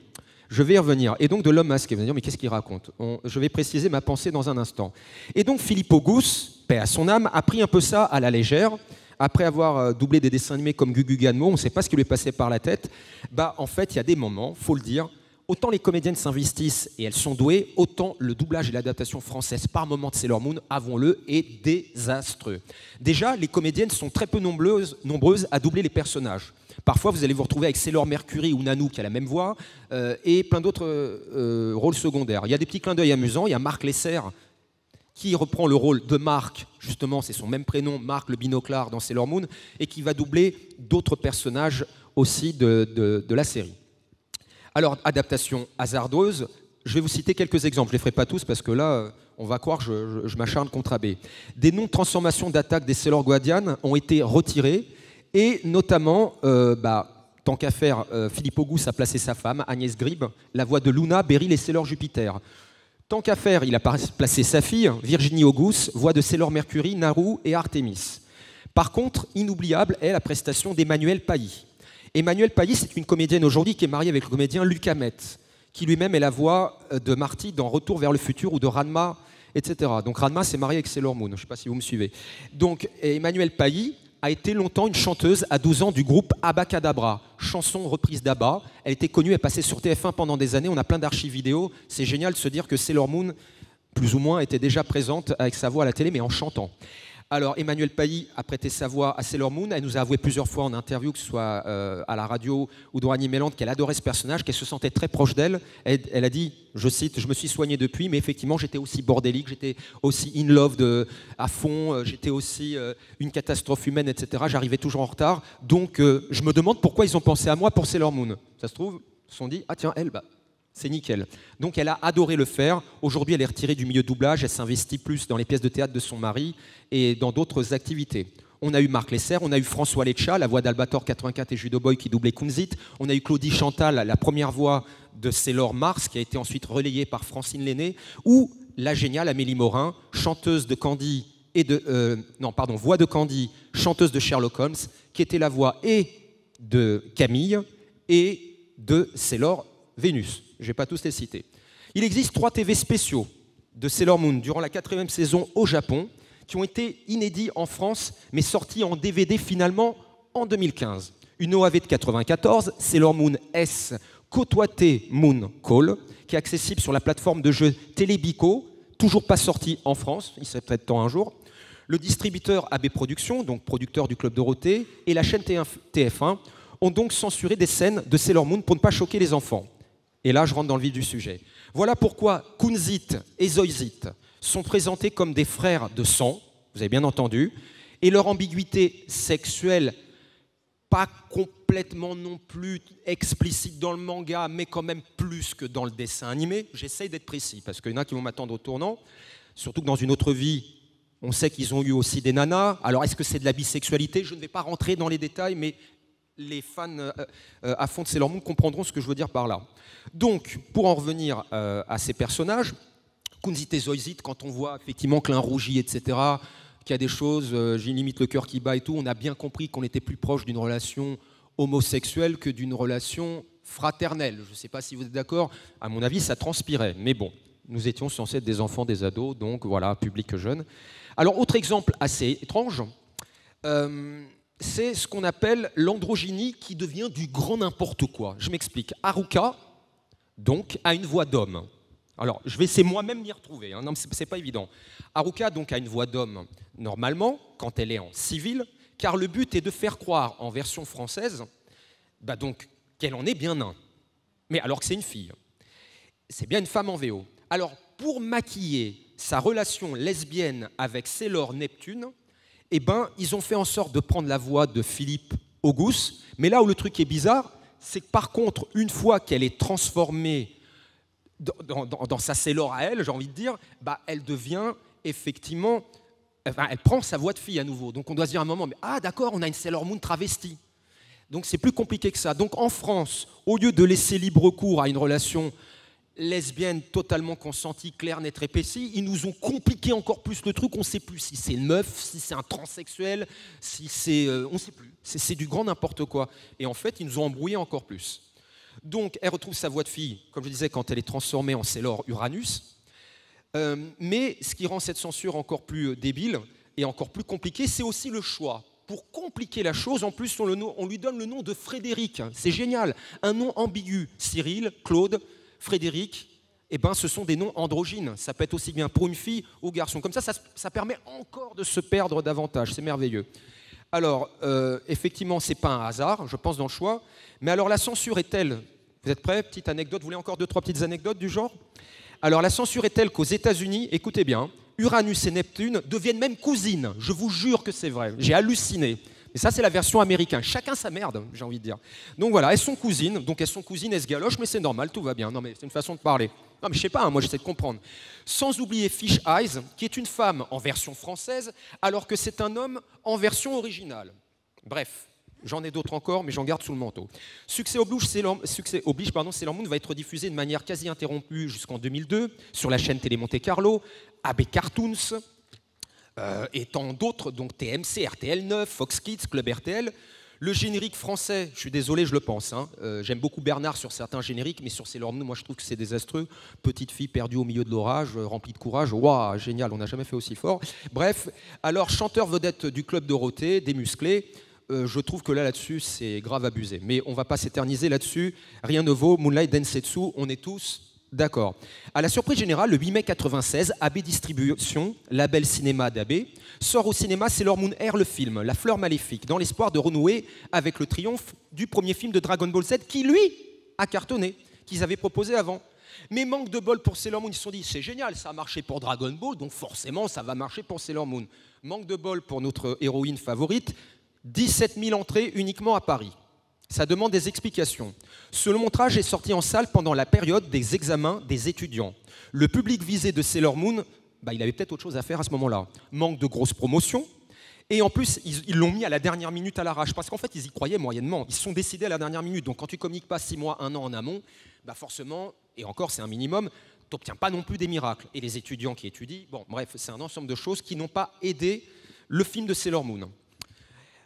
Je vais y revenir. Et donc de l'homme masqué. Vous allez dire, mais qu'est-ce qu'il raconte? Je vais préciser ma pensée dans un instant. Et donc Philippe Auguste, paix à son âme, a pris un peu ça à la légère. Après avoir doublé des dessins animés comme Gugu Ganmo, on ne sait pas ce qui lui est passé par la tête. En fait, il y a des moments, il faut le dire, autant les comédiennes s'investissent et elles sont douées, autant le doublage et l'adaptation française par moment de Sailor Moon, avouons-le, est désastreux. Déjà, les comédiennes sont très peu nombreuses à doubler les personnages. Parfois, vous allez vous retrouver avec Sailor Mercury ou Nanou qui a la même voix et plein d'autres rôles secondaires. Il y a des petits clins d'œil amusants. Il y a Marc Lesser qui reprend le rôle de Marc, justement, c'est son même prénom, Marc le binoclard dans Sailor Moon, et qui va doubler d'autres personnages aussi de la série. Alors, adaptation hasardeuse, je vais vous citer quelques exemples. Je ne les ferai pas tous parce que là, on va croire que je m'acharne contre AB. Des noms de transformation d'attaque des Sailor Guardian ont été retirés, et notamment, tant qu'à faire, Philippe Auguste a placé sa femme, Agnès Gribe, la voix de Luna, Beryl et Sailor Jupiter. Tant qu'à faire, il a placé sa fille, Virginie Auguste, voix de Sailor Mercury, Naru et Artemis. Par contre, inoubliable est la prestation d'Emmanuel Pailly. Emmanuel Pailly, c'est une comédienne aujourd'hui qui est mariée avec le comédien Luc Hamet, qui lui-même est la voix de Marty dans Retour vers le futur ou de Ranma, etc. Donc Ranma s'est mariée avec Sailor Moon, je ne sais pas si vous me suivez. Donc Emmanuel Pailly a été longtemps une chanteuse à 12 ans du groupe Abacadabra, chanson reprise d'Abba. Elle était connue, elle passait sur TF1 pendant des années, on a plein d'archives vidéo. C'est génial de se dire que Sailor Moon, plus ou moins, était déjà présente avec sa voix à la télé, mais en chantant. Alors, Emmanuel Pailly a prêté sa voix à Sailor Moon. Elle nous a avoué plusieurs fois en interview, que ce soit à la radio ou dans Animeland, qu'elle adorait ce personnage, qu'elle se sentait très proche d'elle. Elle a dit, je cite, « Je me suis soignée depuis, mais effectivement, j'étais aussi bordélique, j'étais aussi in love à fond, j'étais aussi une catastrophe humaine, etc. J'arrivais toujours en retard. Donc, je me demande pourquoi ils ont pensé à moi pour Sailor Moon. Ça se trouve, ils se sont dit, ah tiens, elle, c'est nickel. Donc elle a adoré le faire. Aujourd'hui, elle est retirée du milieu de doublage. Elle s'investit plus dans les pièces de théâtre de son mari et dans d'autres activités. On a eu Marc Lesser, on a eu François Leccia, la voix d'Albator 84 et Judo Boy qui doublait Kunzit. On a eu Claudie Chantal, la première voix de Sailor Mars, qui a été ensuite relayée par Francine Lenné, ou la géniale Amélie Morin, chanteuse de Candy voix de Candy, chanteuse de Sherlock Holmes, qui était la voix et de Camille et de Sailor Vénus. Je ne vais pas tous les citer. Il existe 3 TV spéciaux de Sailor Moon durant la 4e saison au Japon qui ont été inédits en France mais sortis en DVD finalement en 2015. Une OAV de 94, Sailor Moon S Côtoité Moon Call, qui est accessible sur la plateforme de jeu Télébico, toujours pas sorti en France, il serait peut-être temps un jour. Le distributeur AB Productions, donc producteur du Club Dorothée, et la chaîne TF1 ont donc censuré des scènes de Sailor Moon pour ne pas choquer les enfants. Et là, je rentre dans le vif du sujet. Voilà pourquoi Kunzit et Zoïzit sont présentés comme des frères de sang, vous avez bien entendu, et leur ambiguïté sexuelle, pas complètement non plus explicite dans le manga, mais quand même plus que dans le dessin animé. J'essaye d'être précis, parce qu'il y en a qui vont m'attendre au tournant, surtout que dans une autre vie, on sait qu'ils ont eu aussi des nanas. Alors, est-ce que c'est de la bisexualité? Je ne vais pas rentrer dans les détails, mais les fans à fond de Sailor Moon comprendront ce que je veux dire par là. Donc, pour en revenir à ces personnages, Kunzit et Zoïzit, quand on voit effectivement Clin rougit, etc., qu'il y a des choses, j'ai limite le cœur qui bat et tout, on a bien compris qu'on était plus proche d'une relation homosexuelle que d'une relation fraternelle. Je ne sais pas si vous êtes d'accord, à mon avis, ça transpirait. Mais bon, nous étions censés être des enfants, des ados, donc voilà, public jeune. Alors, autre exemple assez étrange, c'est ce qu'on appelle l'androgynie qui devient du grand n'importe quoi. Je m'explique. Haruka, donc, a une voix d'homme. Alors, je vais essayer moi-même m'y retrouver, hein. Non, mais c'est pas évident. Haruka donc a une voix d'homme normalement quand elle est en civil, car le but est de faire croire en version française, donc qu'elle en est bien un. Mais alors que c'est une fille, c'est bien une femme en VO. Alors, pour maquiller sa relation lesbienne avec Sailor Neptune, ils ont fait en sorte de prendre la voix de Philippe Auguste. Mais là où le truc est bizarre, c'est que par contre, une fois qu'elle est transformée dans sa Sailor à elle, j'ai envie de dire, elle devient effectivement... elle prend sa voix de fille à nouveau. Donc on doit se dire à un moment, d'accord, on a une Sailor Moon travestie. Donc c'est plus compliqué que ça. Donc en France, au lieu de laisser libre cours à une relation lesbienne totalement consentie, claire, nette, épaissie, ils nous ont compliqué encore plus le truc. On ne sait plus si c'est une meuf, si c'est un transsexuel, si c'est... on ne sait plus. C'est du grand n'importe quoi. Et en fait, ils nous ont embrouillé encore plus. Donc elle retrouve sa voix de fille, comme je disais, quand elle est transformée en Sailor Uranus. Mais ce qui rend cette censure encore plus débile et encore plus compliquée, c'est aussi le choix. Pour compliquer la chose, en plus, on lui donne le nom de Frédéric. C'est génial, un nom ambigu. Cyril, Claude, Frédéric, ce sont des noms androgynes. Ça peut être aussi bien pour une fille ou garçon. Comme ça permet encore de se perdre davantage. C'est merveilleux. Alors, effectivement, ce n'est pas un hasard, je pense, dans le choix. Mais alors, la censure est telle... Vous êtes prêts? Petite anecdote. Vous voulez encore 2-3 petites anecdotes du genre? Alors, la censure est telle qu'aux États-Unis, écoutez bien, Uranus et Neptune deviennent même cousines. Je vous jure que c'est vrai. J'ai halluciné. Mais ça, c'est la version américaine. Chacun sa merde, j'ai envie de dire. Donc voilà, elles sont cousines. Donc elles sont cousines, elles se galochent, mais c'est normal, tout va bien. Non, mais c'est une façon de parler. Non, mais je sais pas, moi j'essaie de comprendre. Sans oublier Fish Eyes, qui est une femme en version française, alors que c'est un homme en version originale. Bref. J'en ai d'autres encore, mais j'en garde sous le manteau. Succès oblige, Sailor Moon va être diffusé de manière quasi interrompue jusqu'en 2002 sur la chaîne Télé Monte Carlo, AB Cartoons, et tant d'autres, donc TMC, RTL9, Fox Kids, Club RTL. Le générique français, je suis désolé, je le pense. J'aime beaucoup Bernard sur certains génériques, mais sur Sailor Moon, moi je trouve que c'est désastreux. Petite fille perdue au milieu de l'orage, remplie de courage. Waouh, génial, on n'a jamais fait aussi fort. Bref, alors chanteur vedette du Club Dorothée, des musclés. Je trouve que là-dessus, c'est grave abusé. Mais on ne va pas s'éterniser là-dessus. Rien ne vaut Moonlight Densetsu, on est tous d'accord. À la surprise générale, le 8 mai 1996, AB Distribution, label cinéma d'AB, sort au cinéma Sailor Moon Air, le film, La Fleur Maléfique, dans l'espoir de renouer avec le triomphe du premier film de Dragon Ball Z, qui, lui, a cartonné, qu'ils avaient proposé avant. Mais manque de bol pour Sailor Moon, ils se sont dit, c'est génial, ça a marché pour Dragon Ball, donc forcément, ça va marcher pour Sailor Moon. Manque de bol pour notre héroïne favorite, 17 000 entrées uniquement à Paris. Ça demande des explications. Ce long métrage est sorti en salle pendant la période des examens des étudiants. Le public visé de Sailor Moon, il avait peut-être autre chose à faire à ce moment-là. Manque de grosses promotions. Et en plus, ils l'ont mis à la dernière minute à l'arrache. Parce qu'en fait, ils y croyaient moyennement. Ils se sont décidés à la dernière minute. Donc quand tu ne communiques pas 6 mois, 1 an en amont, forcément, et encore c'est un minimum, tu n'obtiens pas non plus des miracles. Et les étudiants qui étudient, bref, c'est un ensemble de choses qui n'ont pas aidé le film de Sailor Moon.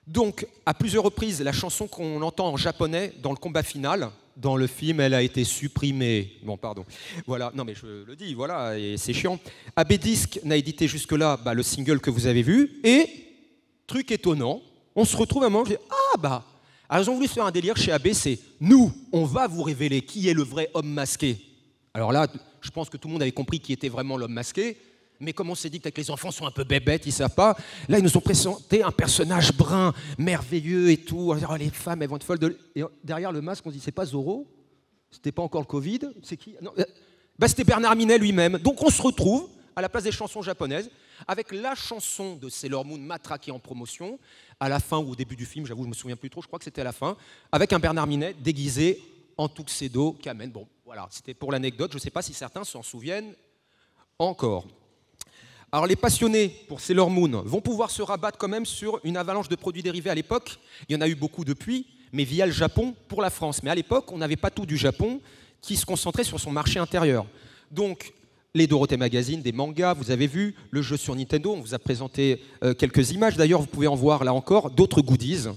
Donc, à plusieurs reprises, la chanson qu'on entend en japonais dans le combat final, dans le film, elle a été supprimée. Bon, pardon. Voilà, non mais je le dis, voilà, et c'est chiant. AB Disc n'a édité jusque-là le single que vous avez vu, et, truc étonnant, on se retrouve à un moment, je dis, alors ils ont voulu faire un délire chez AB, c'est « Nous, on va vous révéler qui est le vrai homme masqué ». Alors là, je pense que tout le monde avait compris qui était vraiment l'homme masqué, mais comme on s'est dit que les enfants sont un peu bébêtes, ils ne savent pas, là, ils nous ont présenté un personnage brun, merveilleux et tout. Alors, les femmes, elles vont être folles. Et derrière le masque, on se dit, c'est pas Zorro? C'était pas encore le Covid? C'est qui? Non. C'était Bernard Minet lui-même. Donc, on se retrouve, à la place des chansons japonaises, avec la chanson de Sailor Moon matraquée en promotion, à la fin ou au début du film, j'avoue, je me souviens plus trop, je crois que c'était à la fin, avec un Bernard Minet déguisé en tuxedo Kamen. Bon, voilà, c'était pour l'anecdote. Je ne sais pas si certains s'en souviennent encore. Alors les passionnés pour Sailor Moon vont pouvoir se rabattre quand même sur une avalanche de produits dérivés à l'époque. Il y en a eu beaucoup depuis, mais via le Japon pour la France. Mais à l'époque, on n'avait pas tout du Japon qui se concentrait sur son marché intérieur. Donc les Dorothée Magazine, des mangas, vous avez vu, le jeu sur Nintendo, on vous a présenté quelques images. D'ailleurs, vous pouvez en voir là encore d'autres goodies.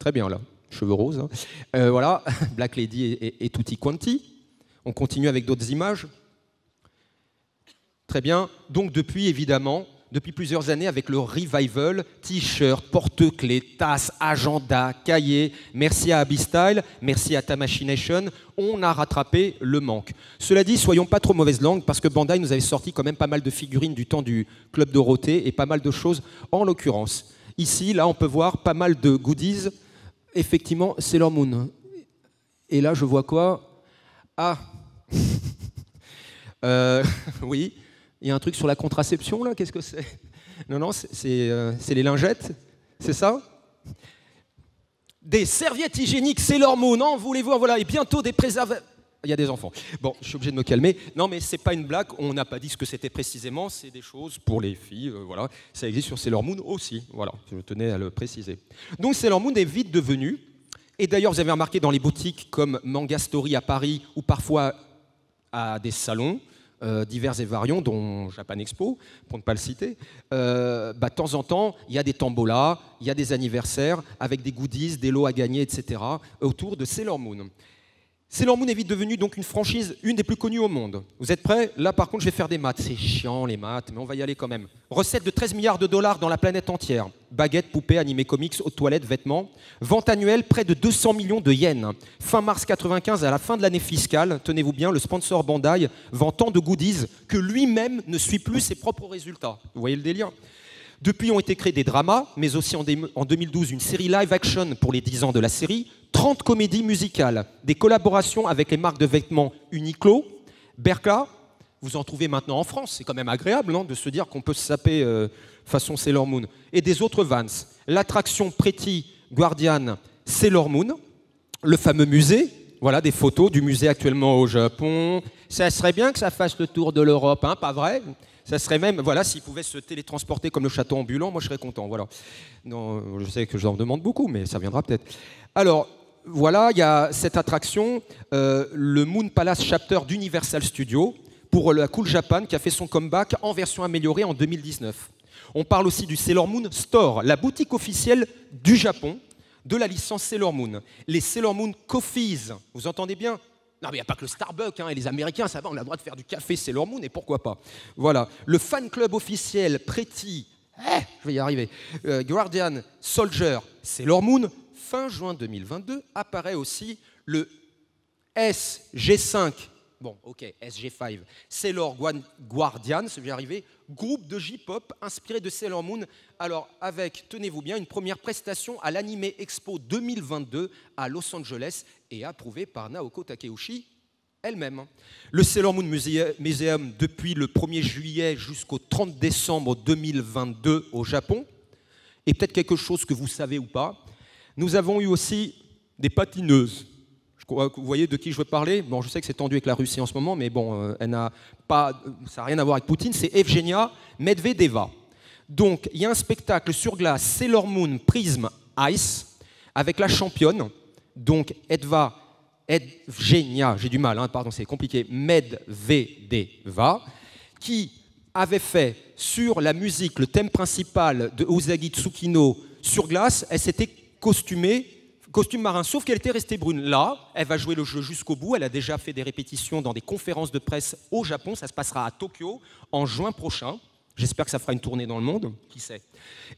Très bien là, cheveux roses. Voilà, Black Lady et Tutti Quanti. On continue avec d'autres images. Très bien. Donc depuis, évidemment, depuis plusieurs années avec le revival, t-shirt, porte-clés, tasses, agenda, cahiers. Merci à Abystyle, merci à Tamashii, on a rattrapé le manque. Cela dit, soyons pas trop mauvaise langue parce que Bandai nous avait sorti quand même pas mal de figurines du temps du Club Dorothée et pas mal de choses en l'occurrence. Ici, là, on peut voir pas mal de goodies. Effectivement, Sailor Moon. Et là, je vois quoi? Ah oui, il y a un truc sur la contraception, là, qu'est-ce que c'est? Non, non, c'est les lingettes, c'est ça? Des serviettes hygiéniques Sailor Moon, non, voulez-vous, voilà, et bientôt des préservatifs. Il y a des enfants. Bon, je suis obligé de me calmer. Non, mais c'est pas une blague, on n'a pas dit ce que c'était précisément, c'est des choses pour les filles, voilà. Ça existe sur Sailor Moon aussi, voilà, je tenais à le préciser. Donc Sailor Moon est vite devenu, et d'ailleurs vous avez remarqué dans les boutiques comme Manga Story à Paris, ou parfois à des salons, divers et variants, dont Japan Expo, pour ne pas le citer, de temps en temps, il y a des tombolas, il y a des anniversaires avec des goodies, des lots à gagner, etc., autour de Sailor Moon. Sailor Moon est vite devenue donc une franchise, une des plus connues au monde. Vous êtes prêts? Là, par contre, je vais faire des maths. C'est chiant, les maths, mais on va y aller quand même. Recette de 13 milliards de dollars dans la planète entière. Baguettes, poupées, animés comics, eau de toilette, vêtements. Vente annuelle, près de 200 millions de yens. Fin mars 95, à la fin de l'année fiscale, tenez-vous bien, le sponsor Bandai vend tant de goodies que lui-même ne suit plus ses propres résultats. Vous voyez le délire? Depuis ont été créés des dramas, mais aussi en 2012 une série live-action pour les 10 ans de la série, 30 comédies musicales, des collaborations avec les marques de vêtements Uniqlo, Berca, vous en trouvez maintenant en France, c'est quand même agréable de se dire qu'on peut se saper façon Sailor Moon, et des autres Vans, l'attraction Pretty Guardian Sailor Moon, le fameux musée, voilà des photos du musée actuellement au Japon, ça serait bien que ça fasse le tour de l'Europe, hein, pas vrai ? Ça serait même, voilà, s'il pouvait se télétransporter comme le château ambulant, moi je serais content, voilà. Non, je sais que j'en demande beaucoup, mais ça viendra peut-être. Alors, voilà, il y a cette attraction, le Moon Palace Chapter d'Universal Studios, pour la Cool Japan, qui a fait son comeback en version améliorée en 2019. On parle aussi du Sailor Moon Store, la boutique officielle du Japon de la licence Sailor Moon. Les Sailor Moon Coffees, vous entendez bien ? Non, mais il n'y a pas que le Starbucks, hein, et les Américains, ça va, on a le droit de faire du café Sailor Moon, et pourquoi pas. Voilà, le fan club officiel Pretty, je vais y arriver, Guardian Soldier Sailor Moon, fin juin 2022, apparaît aussi le SG5, bon, ok, SG5, Sailor Guardian, je vais y arriver, groupe de J-pop inspiré de Sailor Moon, alors avec, tenez-vous bien, une première prestation à l'Anime Expo 2022 à Los Angeles et approuvé par Naoko Takeuchi elle-même. Le Sailor Moon Museum depuis le 1er juillet jusqu'au 30 décembre 2022 au Japon, et peut-être quelque chose que vous savez ou pas, nous avons eu aussi des patineuses. Vous voyez de qui je veux parler? Bon, je sais que c'est tendu avec la Russie en ce moment, mais bon, ça n'a rien à voir avec Poutine, c'est Evgenia Medvedeva. Donc, il y a un spectacle sur glace Sailor Moon Prism Ice avec la championne, donc Evgenia, j'ai du mal, pardon, c'est compliqué, Medvedeva, qui avait fait sur la musique le thème principal de Usagi Tsukino sur glace, elle s'était costumée, costume marin, sauf qu'elle était restée brune. Là, elle va jouer le jeu jusqu'au bout, elle a déjà fait des répétitions dans des conférences de presse au Japon, ça se passera à Tokyo en juin prochain. J'espère que ça fera une tournée dans le monde, qui sait.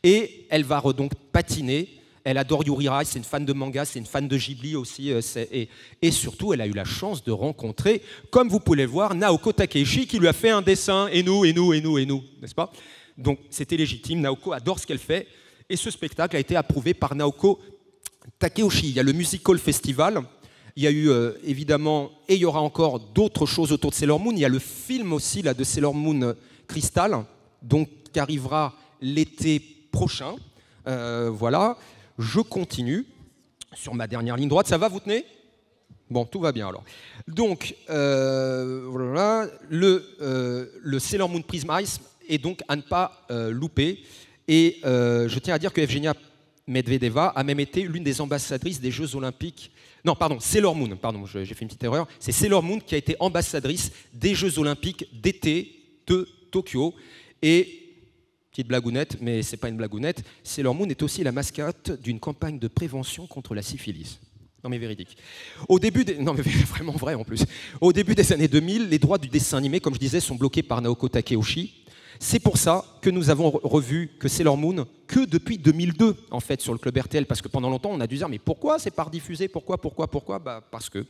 Et elle va donc patiner. Elle adore Yuri Rai, c'est une fan de manga, c'est une fan de Ghibli aussi. Et surtout, elle a eu la chance de rencontrer, comme vous pouvez le voir, Naoko Takeuchi, qui lui a fait un dessin, et nous, n'est-ce pas? Donc c'était légitime, Naoko adore ce qu'elle fait. Et ce spectacle a été approuvé par Naoko Takeuchi. Il y a le Musical Festival. Il y a eu évidemment, et il y aura encore d'autres choses autour de Sailor Moon. Il y a le film aussi là, de Sailor Moon Crystal, donc, qui arrivera l'été prochain. Voilà, je continue sur ma dernière ligne droite. Ça va, vous tenez? Bon, tout va bien alors. Donc, voilà, le Sailor Moon Prism Ice est donc à ne pas louper. Et je tiens à dire que Evgenia Medvedeva a même été l'une des ambassadrices des Jeux Olympiques. Non, pardon, Sailor Moon, pardon, j'ai fait une petite erreur. C'est Sailor Moon qui a été ambassadrice des Jeux Olympiques d'été de Tokyo. Et, petite blagounette, mais ce n'est pas une blagounette, Sailor Moon est aussi la mascotte d'une campagne de prévention contre la syphilis. Non mais véridique. Non mais vraiment vrai en plus. Au début des années 2000, les droits du dessin animé, comme je disais, sont bloqués par Naoko Takeuchi. C'est pour ça que nous avons revu que Sailor Moon que depuis 2002, en fait, sur le club RTL, parce que pendant longtemps, on a dû dire, mais pourquoi c'est pas rediffusé? Pourquoi? Bah, parce que.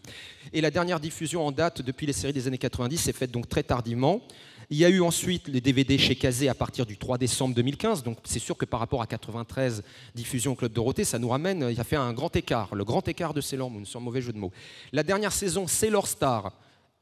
Et la dernière diffusion en date depuis les séries des années 90 s'est faite donc très tardivement. Il y a eu ensuite les DVD chez Kazé à partir du 3 décembre 2015, donc c'est sûr que par rapport à 93 diffusion au Club Dorothée, ça nous ramène, il a fait un grand écart, le grand écart de Sailor Moon, sans mauvais jeu de mots. La dernière saison, Sailor Star,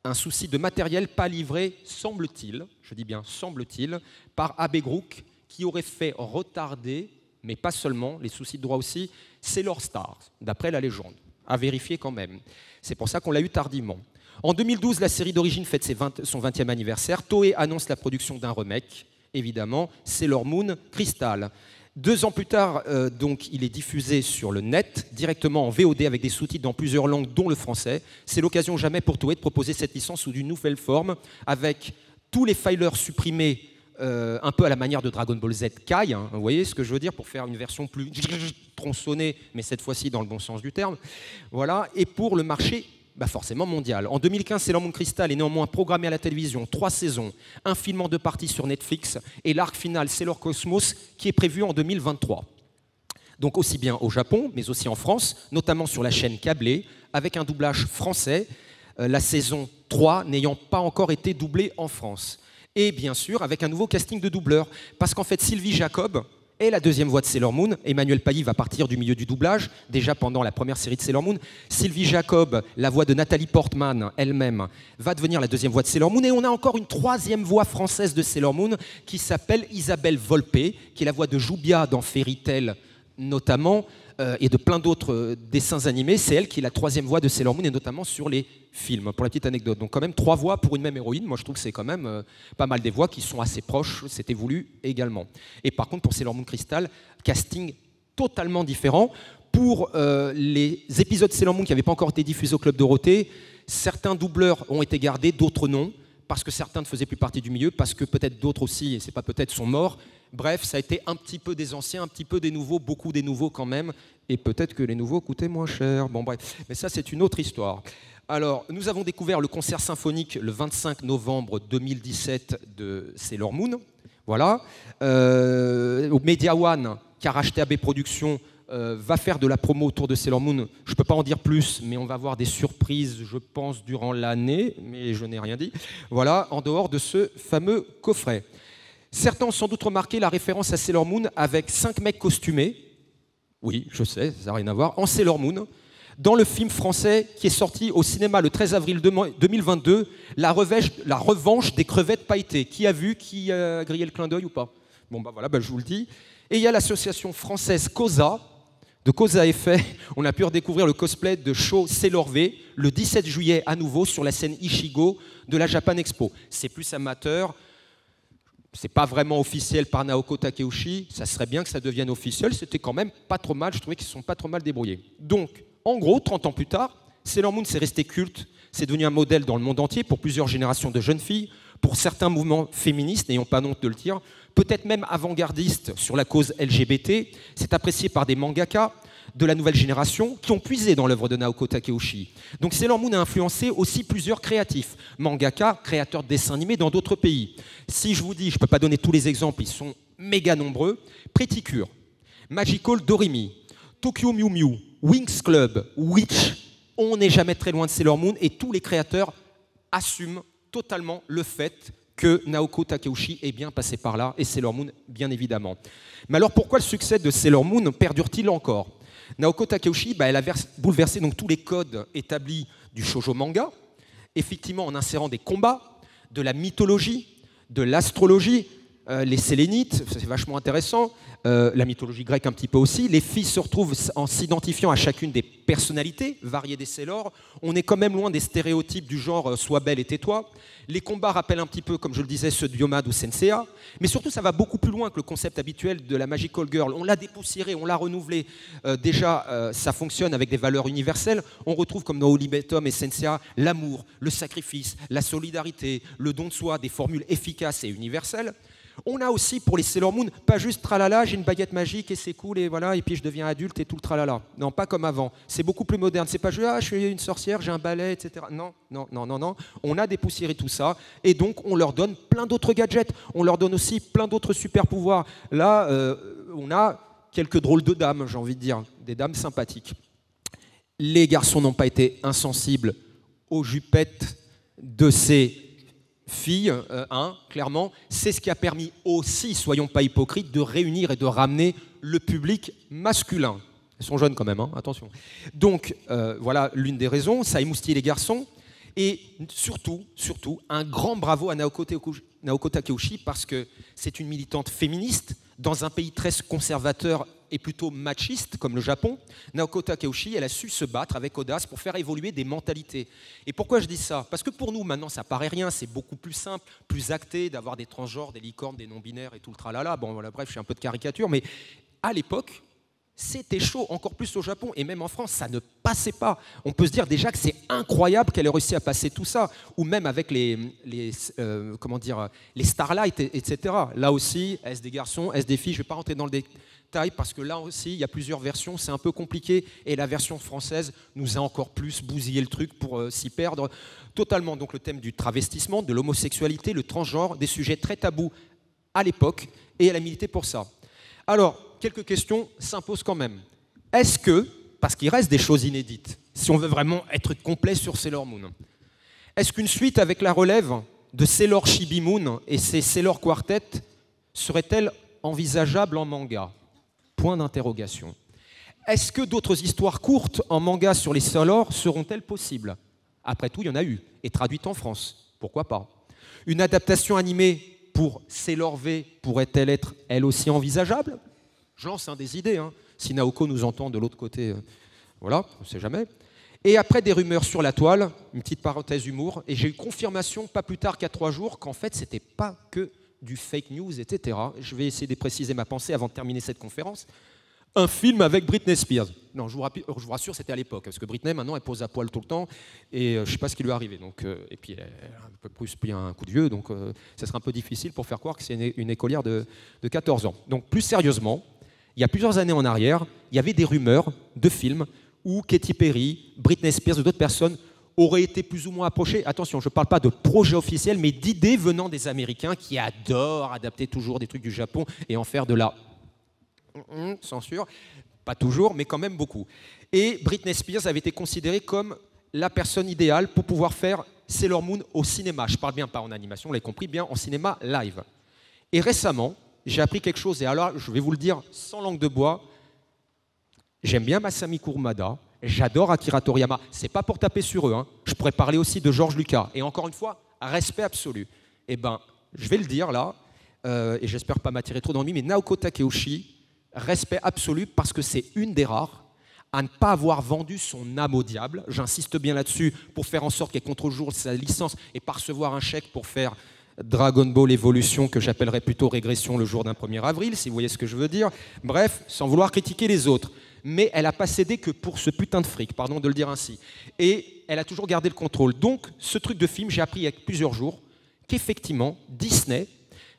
un souci de matériel pas livré, semble-t-il, je dis bien semble-t-il, par AB Group, qui aurait fait retarder, mais pas seulement, les soucis de droit aussi, Sailor Star, d'après la légende, à vérifier quand même. C'est pour ça qu'on l'a eu tardivement. En 2012, la série d'origine fête son 20e anniversaire. Toei annonce la production d'un remake, évidemment, Sailor Moon Crystal. 2 ans plus tard, donc, il est diffusé sur le net, directement en VOD avec des sous-titres dans plusieurs langues, dont le français. C'est l'occasion jamais pour Toei de proposer cette licence sous une nouvelle forme, avec tous les filers supprimés, un peu à la manière de Dragon Ball Z Kai, hein, vous voyez ce que je veux dire, pour faire une version plus tronçonnée, mais cette fois-ci dans le bon sens du terme. Voilà, et pour le marché forcément mondial. En 2015, Sailor Moon Crystal est néanmoins programmé à la télévision, 3 saisons, un film en 2 parties sur Netflix et l'arc final Sailor Cosmos qui est prévu en 2023. Donc aussi bien au Japon, mais aussi en France, notamment sur la chaîne câblée, avec un doublage français, la saison 3 n'ayant pas encore été doublée en France. Et bien sûr, avec un nouveau casting de doubleurs, parce qu'en fait, Sylvie Jacob est la deuxième voix de Sailor Moon. Emmanuel Pailly va partir du milieu du doublage, déjà pendant la première série de Sailor Moon. Sylvie Jacob, la voix de Nathalie Portman elle-même, va devenir la deuxième voix de Sailor Moon. Et on a encore une 3e voix française de Sailor Moon qui s'appelle Isabelle Volpe, qui est la voix de Joubia dans Fairy Tail notamment, et de plein d'autres dessins animés. C'est elle qui est la 3e voix de Sailor Moon, et notamment sur les films, pour la petite anecdote. Donc quand même 3 voix pour une même héroïne. Moi je trouve que c'est quand même pas mal des voix qui sont assez proches, c'était voulu également. Et par contre pour Sailor Moon Crystal, casting totalement différent. Pour les épisodes Sailor Moon qui n'avaient pas encore été diffusés au Club Dorothée, certains doubleurs ont été gardés, d'autres non, parce que certains ne faisaient plus partie du milieu, parce que peut-être d'autres aussi, et c'est pas peut-être, sont morts. Bref, ça a été un petit peu des anciens, un petit peu des nouveaux, beaucoup des nouveaux quand même, et peut-être que les nouveaux coûtaient moins cher. Bon bref, mais ça c'est une autre histoire. Alors, nous avons découvert le concert symphonique le 25 novembre 2017 de Sailor Moon. Voilà. Au Media One, qui a racheté AB Productions, va faire de la promo autour de Sailor Moon. Je ne peux pas en dire plus, mais on va avoir des surprises, je pense, durant l'année, mais je n'ai rien dit. Voilà, en dehors de ce fameux coffret. Certains ont sans doute remarqué la référence à Sailor Moon avec 5 mecs costumés. Oui, je sais, ça n'a rien à voir. En Sailor Moon, dans le film français qui est sorti au cinéma le 13 avril 2022, la revanche des crevettes pailletées. Qui a vu, qui a grillé le clin d'œil ou pas? Bon, voilà, je vous le dis. Et il y a l'association française COSA, de Cause à Effet. On a pu redécouvrir le cosplay de Sho Sailor V le 17 juillet à nouveau sur la scène Ichigo de la Japan Expo. C'est plus amateur. C'est pas vraiment officiel par Naoko Takeuchi, ça serait bien que ça devienne officiel, c'était quand même pas trop mal, je trouvais qu'ils ne sont pas trop mal débrouillés. Donc, en gros, 30 ans plus tard, Sailor Moon s'est resté culte, c'est devenu un modèle dans le monde entier pour plusieurs générations de jeunes filles, pour certains mouvements féministes, n'ayons pas honte de le dire, peut-être même avant-gardistes sur la cause LGBT, c'est apprécié par des mangaka de la nouvelle génération qui ont puisé dans l'œuvre de Naoko Takeuchi. Donc Sailor Moon a influencé aussi plusieurs créatifs, mangaka, créateurs de dessins animés dans d'autres pays. Si je vous dis, je ne peux pas donner tous les exemples, ils sont méga nombreux, Pretty Cure, Magical Doremi, Tokyo Mew Mew, Winx Club, Witch, on n'est jamais très loin de Sailor Moon et tous les créateurs assument totalement le fait que Naoko Takeuchi est bien passé par là et Sailor Moon bien évidemment. Mais alors pourquoi le succès de Sailor Moon perdure-t-il encore? Naoko Takeuchi, elle a bouleversé donc tous les codes établis du shoujo manga, effectivement en insérant des combats, de la mythologie, de l'astrologie, les sélénites, c'est vachement intéressant, la mythologie grecque un petit peu aussi. Les filles se retrouvent en s'identifiant à chacune des personnalités variées des Sailors. On est quand même loin des stéréotypes du genre « sois belle et tais-toi ». Les combats rappellent un petit peu, comme je le disais, ceux de Yomad ou Senseiya. Mais surtout, ça va beaucoup plus loin que le concept habituel de la Magical Girl. On l'a dépoussiéré, on l'a renouvelé. Déjà, ça fonctionne avec des valeurs universelles. On retrouve, comme dans Holy Betom et Senseiya, l'amour, le sacrifice, la solidarité, le don de soi, des formules efficaces et universelles. On a aussi pour les Sailor Moon, pas juste tralala, j'ai une baguette magique et c'est cool et voilà, et puis je deviens adulte et tout le tralala. Non, pas comme avant. C'est beaucoup plus moderne. C'est pas juste je suis une sorcière, j'ai un balai, etc. Non, non, non, non, non. On a dépoussiéré tout ça et donc on leur donne plein d'autres gadgets. On leur donne aussi plein d'autres super pouvoirs. Là, on a quelques drôles de dames, j'ai envie de dire, des dames sympathiques. Les garçons n'ont pas été insensibles aux jupettes de ces filles, clairement. C'est ce qui a permis aussi, soyons pas hypocrites, de réunir et de ramener le public masculin. Elles sont jeunes quand même, hein, attention. Donc, voilà l'une des raisons, ça a émoustillé les garçons. Et surtout, un grand bravo à Naoko Takeuchi, parce que c'est une militante féministe dans un pays très conservateur et plutôt machiste comme le Japon. Naoko Takeuchi, elle a su se battre avec audace pour faire évoluer des mentalités. Et pourquoi je dis ça? Parce que pour nous, maintenant, ça paraît rien, c'est beaucoup plus simple, plus acté d'avoir des transgenres, des licornes, des non-binaires et tout le tralala. Bon, voilà, bref, je fais un peu de caricature, mais à l'époque, c'était chaud, encore plus au Japon, et même en France, ça ne passait pas. On peut se dire déjà que c'est incroyable qu'elle ait réussi à passer tout ça, ou même avec les Starlight, etc. Là aussi, est-ce des garçons, est-ce des filles? Je ne vais pas rentrer dans le détail, parce que là aussi, il y a plusieurs versions, c'est un peu compliqué, et la version française nous a encore plus bousillé le truc pour s'y perdre totalement. Donc le thème du travestissement, de l'homosexualité, le transgenre, des sujets très tabous à l'époque, et elle a milité pour ça. Alors, quelques questions s'imposent quand même. Est-ce que, parce qu'il reste des choses inédites, si on veut vraiment être complet sur Sailor Moon, est-ce qu'une suite avec la relève de Sailor Chibi Moon et ses Sailor Quartet serait-elle envisageable en manga? Point d'interrogation. Est-ce que d'autres histoires courtes en manga sur les Sailor seront-elles possibles? Après tout, il y en a eu, et traduites en France. Pourquoi pas? Une adaptation animée pour Sailor V pourrait-elle être elle aussi envisageable? Je lance des idées, hein. Si Naoko nous entend de l'autre côté, voilà, on ne sait jamais. Et après des rumeurs sur la toile, une petite parenthèse humour, et j'ai eu confirmation pas plus tard qu'à 3 jours qu'en fait c'était pas que du fake news, etc. Je vais essayer de préciser ma pensée avant de terminer cette conférence. Un film avec Britney Spears. Non, je vous rassure, c'était à l'époque, parce que Britney, maintenant, elle pose à poil tout le temps, et je ne sais pas ce qui lui est arrivé. Donc, et puis, elle a un peu plus pris un coup de vieux, donc ça sera un peu difficile pour faire croire que c'est une écolière de 14 ans. Donc, plus sérieusement, il y a plusieurs années en arrière, il y avait des rumeurs de films où Katy Perry, Britney Spears ou d'autres personnes auraient été plus ou moins approchées. Attention, je ne parle pas de projet officiel, mais d'idées venant des Américains qui adorent adapter toujours des trucs du Japon et en faire de la censure, pas toujours, mais quand même beaucoup. Et Britney Spears avait été considérée comme la personne idéale pour pouvoir faire Sailor Moon au cinéma. Je parle bien pas en animation, vous l'avez compris, bien en cinéma live. Et récemment, j'ai appris quelque chose, et alors je vais vous le dire sans langue de bois, j'aime bien Masami Kurumada, j'adore Akira Toriyama, c'est pas pour taper sur eux, hein. Je pourrais parler aussi de George Lucas, et encore une fois, respect absolu. Eh ben, je vais le dire là, et j'espère pas m'attirer trop d'ennui, mais Naoko Takeuchi, respect absolu parce que c'est une des rares à ne pas avoir vendu son âme au diable. J'insiste bien là-dessus pour faire en sorte qu'elle contre-jour sa licence et pas recevoir un chèque pour faire Dragon Ball Evolution, que j'appellerais plutôt régression le jour d'un 1er avril, si vous voyez ce que je veux dire. Bref, sans vouloir critiquer les autres. Mais elle n'a pas cédé que pour ce putain de fric, pardon de le dire ainsi. Et elle a toujours gardé le contrôle. Donc, ce truc de film, j'ai appris il y a plusieurs jours qu'effectivement, Disney,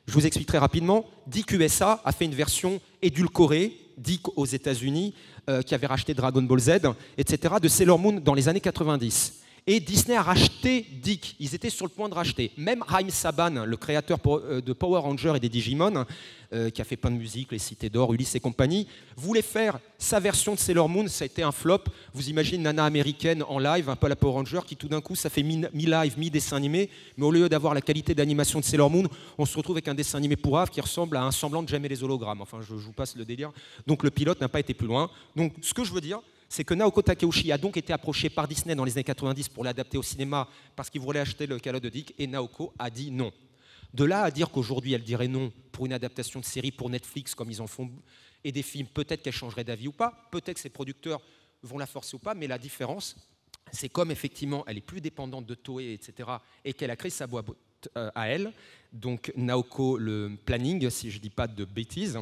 je vous explique très rapidement, Dick USA a fait une version édulcorée, Dick aux États-Unis, qui avait racheté Dragon Ball Z, etc., de Sailor Moon dans les années 90. Et Disney a racheté Dick. Ils étaient sur le point de racheter. Même Haim Saban, le créateur de Power Rangers et des Digimon, qui a fait plein de musique, Les Cités d'Or, Ulysse et compagnie, voulait faire sa version de Sailor Moon. Ça a été un flop. Vous imaginez une nana américaine en live, un peu à la Power Ranger, qui tout d'un coup, ça fait mi-live, mi-dessin animé. Mais au lieu d'avoir la qualité d'animation de Sailor Moon, on se retrouve avec un dessin animé pourrave qui ressemble à un semblant de Jamais les hologrammes. Enfin, je vous passe le délire. Donc le pilote n'a pas été plus loin. Donc ce que je veux dire, c'est que Naoko Takeuchi a donc été approché par Disney dans les années 90 pour l'adapter au cinéma parce qu'il voulait acheter le catalogue de Dick, et Naoko a dit non. De là à dire qu'aujourd'hui elle dirait non pour une adaptation de série pour Netflix comme ils en font, et des films, peut-être qu'elle changerait d'avis ou pas, peut-être que ses producteurs vont la forcer ou pas, mais la différence, c'est comme effectivement elle est plus dépendante de Toei, etc., et qu'elle a créé sa boîte à elle, donc Naoko le planning, si je ne dis pas de bêtises,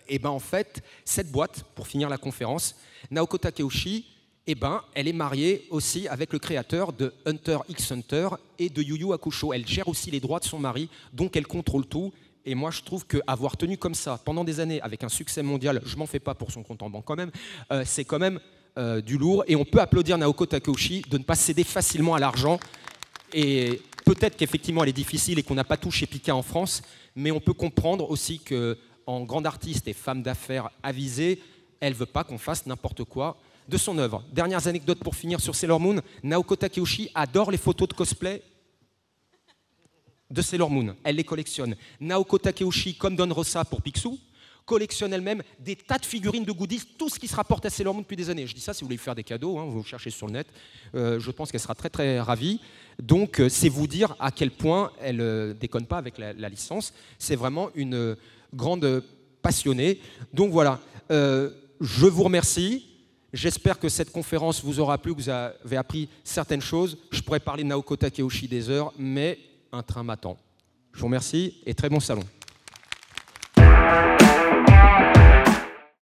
et ben en fait, cette boîte, pour finir la conférence, Naoko Takeuchi, elle est mariée aussi avec le créateur de Hunter x Hunter et de Yu Yu Hakusho. Elle gère aussi les droits de son mari, donc elle contrôle tout. Et moi, je trouve qu'avoir tenu comme ça pendant des années, avec un succès mondial, je m'en fais pas pour son compte en banque quand même, c'est quand même du lourd. Et on peut applaudir Naoko Takeuchi de ne pas céder facilement à l'argent. Et peut-être qu'effectivement, elle est difficile et qu'on n'a pas tout chez Pika en France, mais on peut comprendre aussi qu'en grande artiste et femme d'affaires avisée, elle ne veut pas qu'on fasse n'importe quoi de son œuvre. Dernières anecdotes pour finir sur Sailor Moon. Naoko Takeuchi adore les photos de cosplay de Sailor Moon, elle les collectionne. Naoko Takeuchi, comme Don Rosa pour Picsou, collectionne elle-même des tas de figurines de goodies, tout ce qui se rapporte à Sailor Moon depuis des années. Je dis ça si vous voulez lui faire des cadeaux, hein, vous cherchez sur le net, je pense qu'elle sera très très ravie. Donc c'est vous dire à quel point elle ne déconne pas avec la licence. C'est vraiment une grande passionnée. Donc voilà, je vous remercie. J'espère que cette conférence vous aura plu, que vous avez appris certaines choses. Je pourrais parler de Naoko Takeuchi des heures, mais un train m'attend. Je vous remercie et très bon salon.